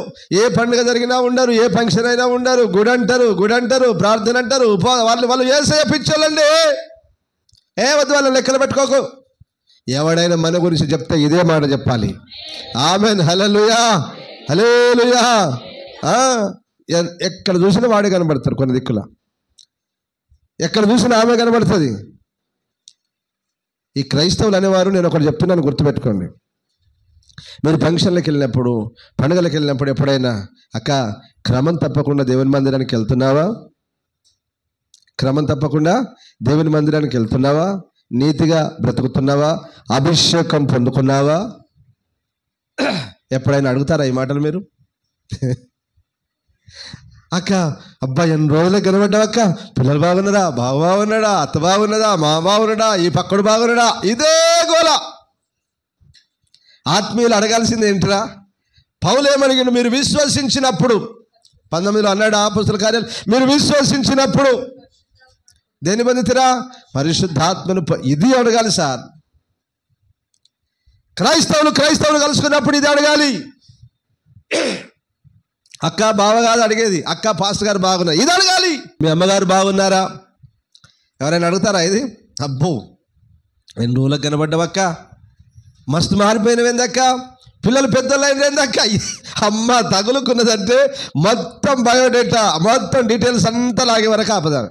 ఏ పండుగ జరిగినా ఉండరు, ఏ ఫంక్షన్ అయినా ఉండరు, గుడి అంటారు, ప్రార్థన అంటారు, వాళ్ళు యేసయ్య పిచ్చలండి. వద్దు, వాళ్ళని లెక్కలు పెట్టుకోకు. ఎవడైనా మన గురించి చెప్తే ఇదే మాట చెప్పాలి. ఆమేన్. హల్లెలూయా, హల్లెలూయా. ఎక్కడ చూసినా వాడే కనబడతారు. కొన్ని దిక్కుల ఎక్కడ చూసినా ఆమె కనబడుతుంది. ఈ క్రైస్తవులు అనేవారు, నేను ఒకటి చెప్తున్నాను, గుర్తుపెట్టుకోండి. మీరు ఫంక్షన్లకు వెళ్ళినప్పుడు, పండుగలకు వెళ్ళినప్పుడు ఎప్పుడైనా, అక్క క్రమం తప్పకుండా దేవుని మందిరానికి వెళ్తున్నావా? నీతిగా బ్రతుకుతున్నావా? అభిషేకం పొందుకున్నావా? ఎప్పుడైనా అడుగుతారా ఈ మాటలు మీరు? అక్క, అబ్బా ఎన్ని రోజులకు కనబడ్డావు అక్క, పిల్లలు బాగున్నారా, బావ బాగున్నాడా, అత్త బాగున్నదా, మా బాగున్నాడా, ఈ పక్కడు బాగున్నాడా? ఇదే గోల. ఆత్మీయులు అడగాల్సింది ఏంటిరా? పౌలు ఏమడిగిన? మీరు విశ్వసించినప్పుడు, 19లో అన్నాడు అపోస్తలుల కార్యాలు, మీరు విశ్వసించినప్పుడు దేని పొందుతారా? పరిశుద్ధాత్మను. ఇది అడగాలి సార్. క్రైస్తవులు కలుసుకున్నప్పుడు ఇది అడగాలి. అక్క బావ కాదు అడిగేది, అక్క పాస్టర్ గారు బాగున్నారు, ఇది అడగాలి. మీ అమ్మగారు బాగున్నారా? ఎవరైనా అడుగుతారా ఇది? అబ్బో ఎన్ని రోజులకు కనబడ్డావక్క, మస్తు మారిపోయినవేందక్క, పిల్లలు పెద్దలు అయినవేందక్క. అమ్మ తగులుకున్నదంటే మొత్తం బయోడేటా, మొత్తం డీటెయిల్స్ అంతా లాగే వరకు ఆపదా.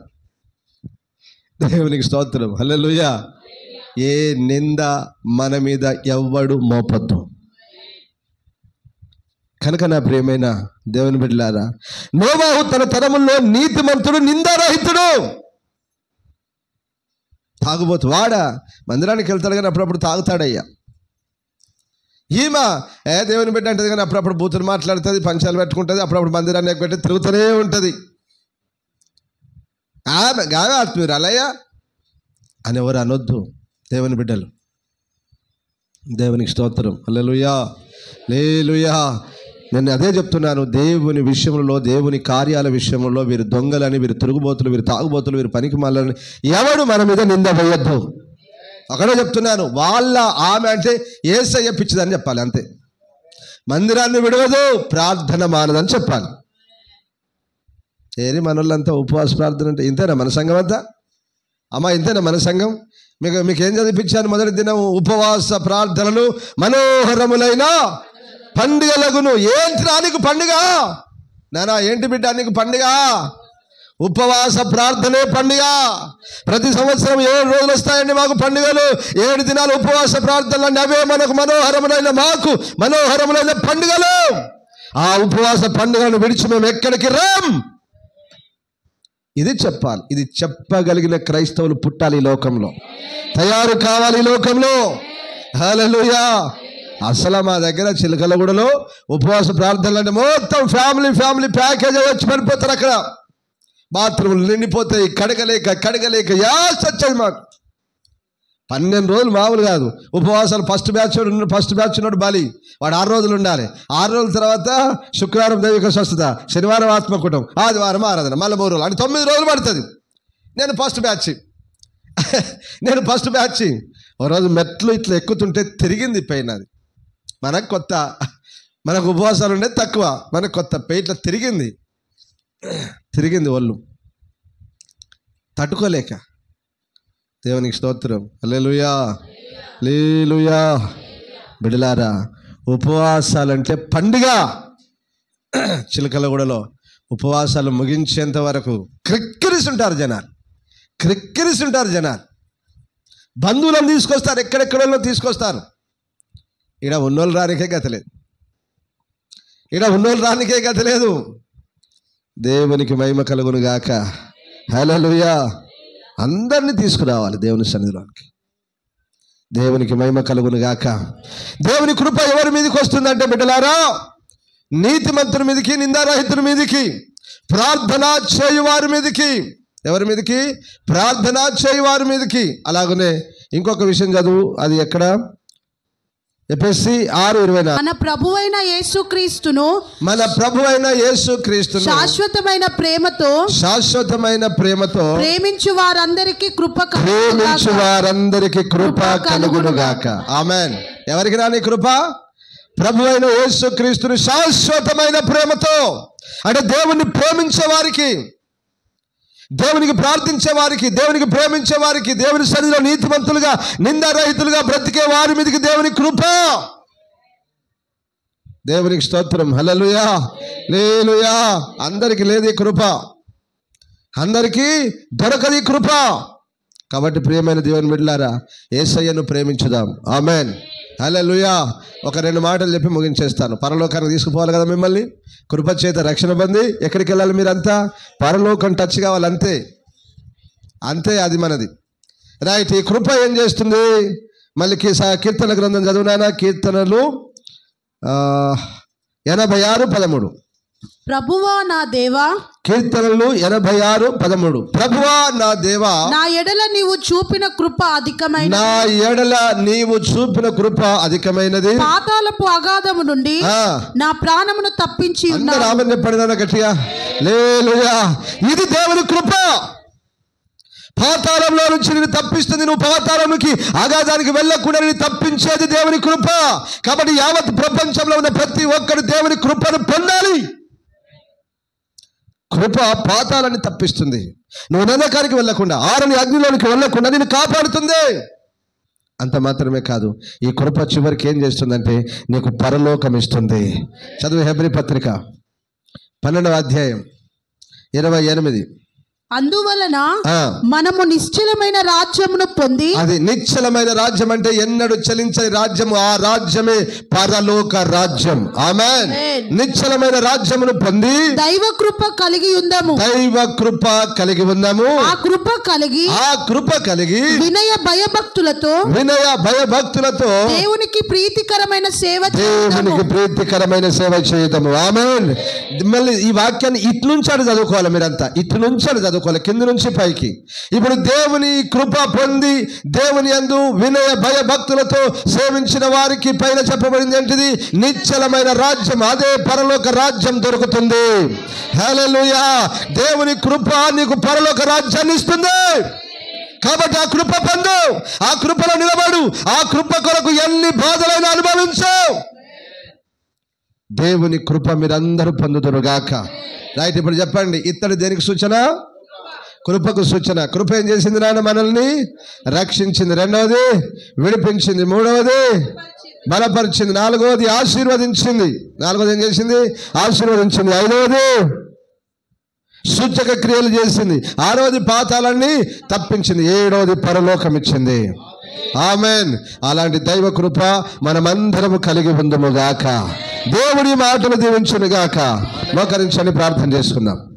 దేవునికి స్తోత్రం. హల్లెలూయా. ఏ నింద మన మీద ఎవ్వడు మోపొద్దు. కనుక నా ప్రియమైన దేవుని బిడ్డలారా, నోవాహు తన తరముల్లో నీతిమంతుడు, నిందారహితుడు. తాగుబోతు వాడా, మందిరానికి వెళ్తాడు కానీ అప్పుడప్పుడు తాగుతాడయ్యా. ఈమె దేవుని బిడ్డ అంటది కానీ అప్పుడప్పుడు బూతులు మాట్లాడుతుంది, పంచాలు పెట్టుకుంటుంది, అప్పుడప్పుడు మందిరాన్ని పెట్టి తిరుగుతూనే ఉంటుంది. గావే ఆత్మీయురు అలయ్యా అని ఎవరు అనొద్దు. దేవుని బిడ్డలు, దేవునికి స్తోత్రం. హల్లెలూయా, హల్లెలూయా. నేను అదే చెప్తున్నాను, దేవుని విషయంలో, దేవుని కార్యాల విషయంలో వీరు దొంగలని, వీరు తిరుగుబోతులు, వీరు తాగుబోతులు, వీరు పనికి మాలని ఎవడు మన మీద నింద వేయొద్దు. అక్కడే చెప్తున్నాను. ఆమె అంటే యేసయ్య పిచ్చిదని చెప్పాలి అంతే. మందిరాన్ని విడవదు, ప్రార్థన మానదని చెప్పాలి. ఏరి మనోళ్ళంతా ఉపవాస ప్రార్థన అంటే ఇంతేనా మన సంఘం అంతా? అమ్మా ఇంతేనా మన సంఘం? మీకేం చదివించాను? మొదటి దినం ఉపవాస ప్రార్థనలు మనోహరములైన పండుగలగును. ఏంటి నీకు పండుగ? నానా ఏంటి బిడ్డ నీకు పండుగ? ఉపవాస ప్రార్థనే పండుగ. ప్రతి సంవత్సరం 7 రోజులు వస్తాయండి మాకు పండుగలు. 7 దినాలు ఉపవాస ప్రార్థనలు అంటే అవే మనకు మనోహరములైన పండుగలు. ఆ ఉపవాస పండుగను విడిచి మేము ఎక్కడికి రాం. ఇది చెప్పాలి. ఇది చెప్పగలిగిన క్రైస్తవులు పుట్టాలి ఈ లోకంలో, తయారు కావాలి ఈ లోకంలో. హల్లెలూయా. అసలు మా దగ్గర చిలకలగూడలో ఉపవాస ప్రార్థనలు అంటే మొత్తం ఫ్యామిలీ ప్యాకేజ్ వచ్చి పడిపోతారు. అక్కడ బాత్రూములు నిండిపోతాయి. కడగలేక యాస్ వచ్చేది మాకు. 12 రోజులు మామూలు కాదు ఉపవాసాలు. ఫస్ట్ బ్యాచ్ ఉన్నాడు బాలి, వాడు 6 రోజులు ఉండాలి. 6 రోజుల తర్వాత శుక్రవారం దైవిక స్వస్థత, శనివారం ఆత్మకూటం, ఆదివారం ఆరాధన, మళ్ళీ 3 రోజులు అంటే 9 రోజులు పడుతుంది. నేను ఫస్ట్ బ్యాచ్. ఓ రోజు మెట్లు ఇట్లా ఎక్కుతుంటే తిరిగింది పైన. అది మనకు ఉపవాసాలు ఉండేది తక్కువ, మనకు కొత్త ఇట్లా తిరిగింది ఒళ్ళు తట్టుకోలేక. దేవునికి స్తోత్రం. హల్లెలూయా హల్లెలూయా. బిడ్డలారా, ఉపవాసాలంటే పండుగ. చిలకలగూడలో ఉపవాసాలు ముగించేంత వరకు క్రిక్కిరిసి ఉంటారు జనాలు. బంధువులను తీసుకొస్తారు, ఎక్కడెక్కడో తీసుకొస్తారు. ఈడ ఉన్నోళ్ళు రానికే గతలేదు. దేవునికి మహిమ కలుగును గాక. హల్లెలూయా. అందరినీ తీసుకురావాలి దేవుని సన్నిధిలోనికి. దేవునికి మహిమ కలుగును గాక. దేవుని కృప ఎవరి మీదకి వస్తుందంటే బిడ్డలారా, నీతిమంతుని మీదకి, నిందారహితుని మీదకి, ప్రార్థన చేయువారి మీదకి. ఎవరి మీదకి? ప్రార్థన చేయువారి మీదకి. అలాగనే ఇంకొక విషయం చదువు. అది ఎక్కడ? ఎఫెసీ 6:24. మన ప్రభువైన యేసుక్రీస్తును శాశ్వతమైన ప్రేమతో ప్రేమించు వారందరికీ కృప కలుగును గాక. ఆమేన్. ఎవరికి రాని కృప? ప్రభువైన యేసుక్రీస్తును శాశ్వతమైన ప్రేమతో అంటే దేవుణ్ణి ప్రేమించే వారికి, దేవునికి ప్రార్థించే వారికి, దేవునికి ప్రేమించే వారికి, దేవుని సన్నిధిలో నీతిమంతులుగా నిందారహితులుగా బ్రతికే వారి మీదకి దేవుని కృప. దేవునికి స్తోత్రం. హల్లెలూయా హల్లెలూయా. అందరికీ లేదు ఈ కృప, అందరికీ దొరకదు ఈ కృప. కాబట్టి ప్రియమైన దేవుని బిడ్డలారా, యేసయ్యను ప్రేమించుదాం. ఆమేన్. హల్లెలూయా. ఒక 2 మాటలు చెప్పి ముగించేస్తాను. పరలోకానికి తీసుకుపోవాలి కదా మిమ్మల్ని. కృప చేత రక్షణ పొంది ఎక్కడికి వెళ్ళాలి? మీరంతా పరలోకం టచ్ కావాలి. అంతే అది మనది. రైట్. ఈ కృప ఏం చేస్తుంది? మళ్ళీ కీర్తన గ్రంథం చదువునానా? కీర్తనలు 86:13. ప్రభువా నా దేవా. కీర్తనలు 86:13. ప్రభువా నా దేవా, నా ఎడల నీవు చూపిన కృప అధికమైనది. పాతాళపు అగాధము నుండి నా ప్రాణమును తప్పించి ఉన్నావు. రామని చెప్పండి గట్టిగా. హల్లెలూయా. ఇది దేవుని కృప. పాతాళంలో నుంచి నేను తప్పిస్తుంది. నువ్వు పాతాళంకి, అగాధానికి వెళ్ళకుండా నేను తప్పించేది దేవుని కృప. కాబట్టి యావత్ ప్రపంచంలో ఉన్న ప్రతి ఒక్కరు దేవుని కృపను పొందాలి. కృప పాతాళాన్ని తప్పిస్తుంది. నువ్వు నరకానికి వెళ్ళకుండా, ఆరని అగ్నిలోనికి వెళ్ళకుండా నిన్ను కాపాడుతుంది. అంత మాత్రమే కాదు, ఈ కృప చివరికి ఏం చేస్తుందంటే నీకు పరలోకం ఇస్తుంది. చదువు హెబ్రీ పత్రిక 12:28. అందువలన మనము నిశ్చలమైన రాజ్యమును పొంది. అది నిశ్చలమైన రాజ్యం అంటే ఎన్నడూ చలించని రాజ్యము. ఆ రాజ్యమే పరలోక రాజ్యం. ఆమేన్. నిశ్చలమైన రాజ్యమును పొంది దైవ కృప కలిగి ఉందాము. ఆ కృప కలిగి వినయ భయభక్తులతో దేవునికి ప్రీతికరమైన సేవ చేయదము. ఆమేన్. మళ్ళీ ఈ వాక్యాన్ని ఇట్నుంచాడు చదువుకోవాలి. మీరంతా ఇట్నుంచాడు చదువుకోవాలి, కింద నుంచి పైకి. ఇప్పుడు దేవుని కృప పొంది దేవుని యందు వినయ భయభక్తులతో సేవించిన వారికి పైన చెప్పబడింది ఏంటిది? నిశ్చలమైన రాజ్యం. అదే పరలోక రాజ్యం దొరుకుతుంది. హల్లెలూయా. దేవుని కృప నీకు పరలోక రాజ్యాన్ని ఇస్తుంది. కాబట్టి ఆ కృప పొందు, ఆ కృపలో నిలబడు, ఆ కృప కొరకు ఎన్ని బాధలైనా అనుభవించు. దేవుని కృప మీరందరూ పొందుదురుగాక. రైట్. ఇప్పుడు చెప్పండి, ఇత్తడి దేనికి సూచన? కృపకు సూచన. కృప ఏం చేసింది నాన్న? మనల్ని రక్షించింది. రెండవది విడిపించింది. మూడవది బలపరిచింది. నాలుగవది ఆశీర్వదించింది. నాలుగవది ఏం చేసింది? ఆశీర్వదించింది. ఐదవది సూచక క్రియలు చేసింది. ఆరవది పాతాలన్నీ తప్పించింది. ఏడవది పరలోకం ఇచ్చింది. ఆమెన్. అలాంటి దైవ కృప మనమందరము కలిగి ఉందుము గాక. దేవుడి మాటలు దీవించును గాక. మోకరించని ప్రార్థన చేసుకుందాం.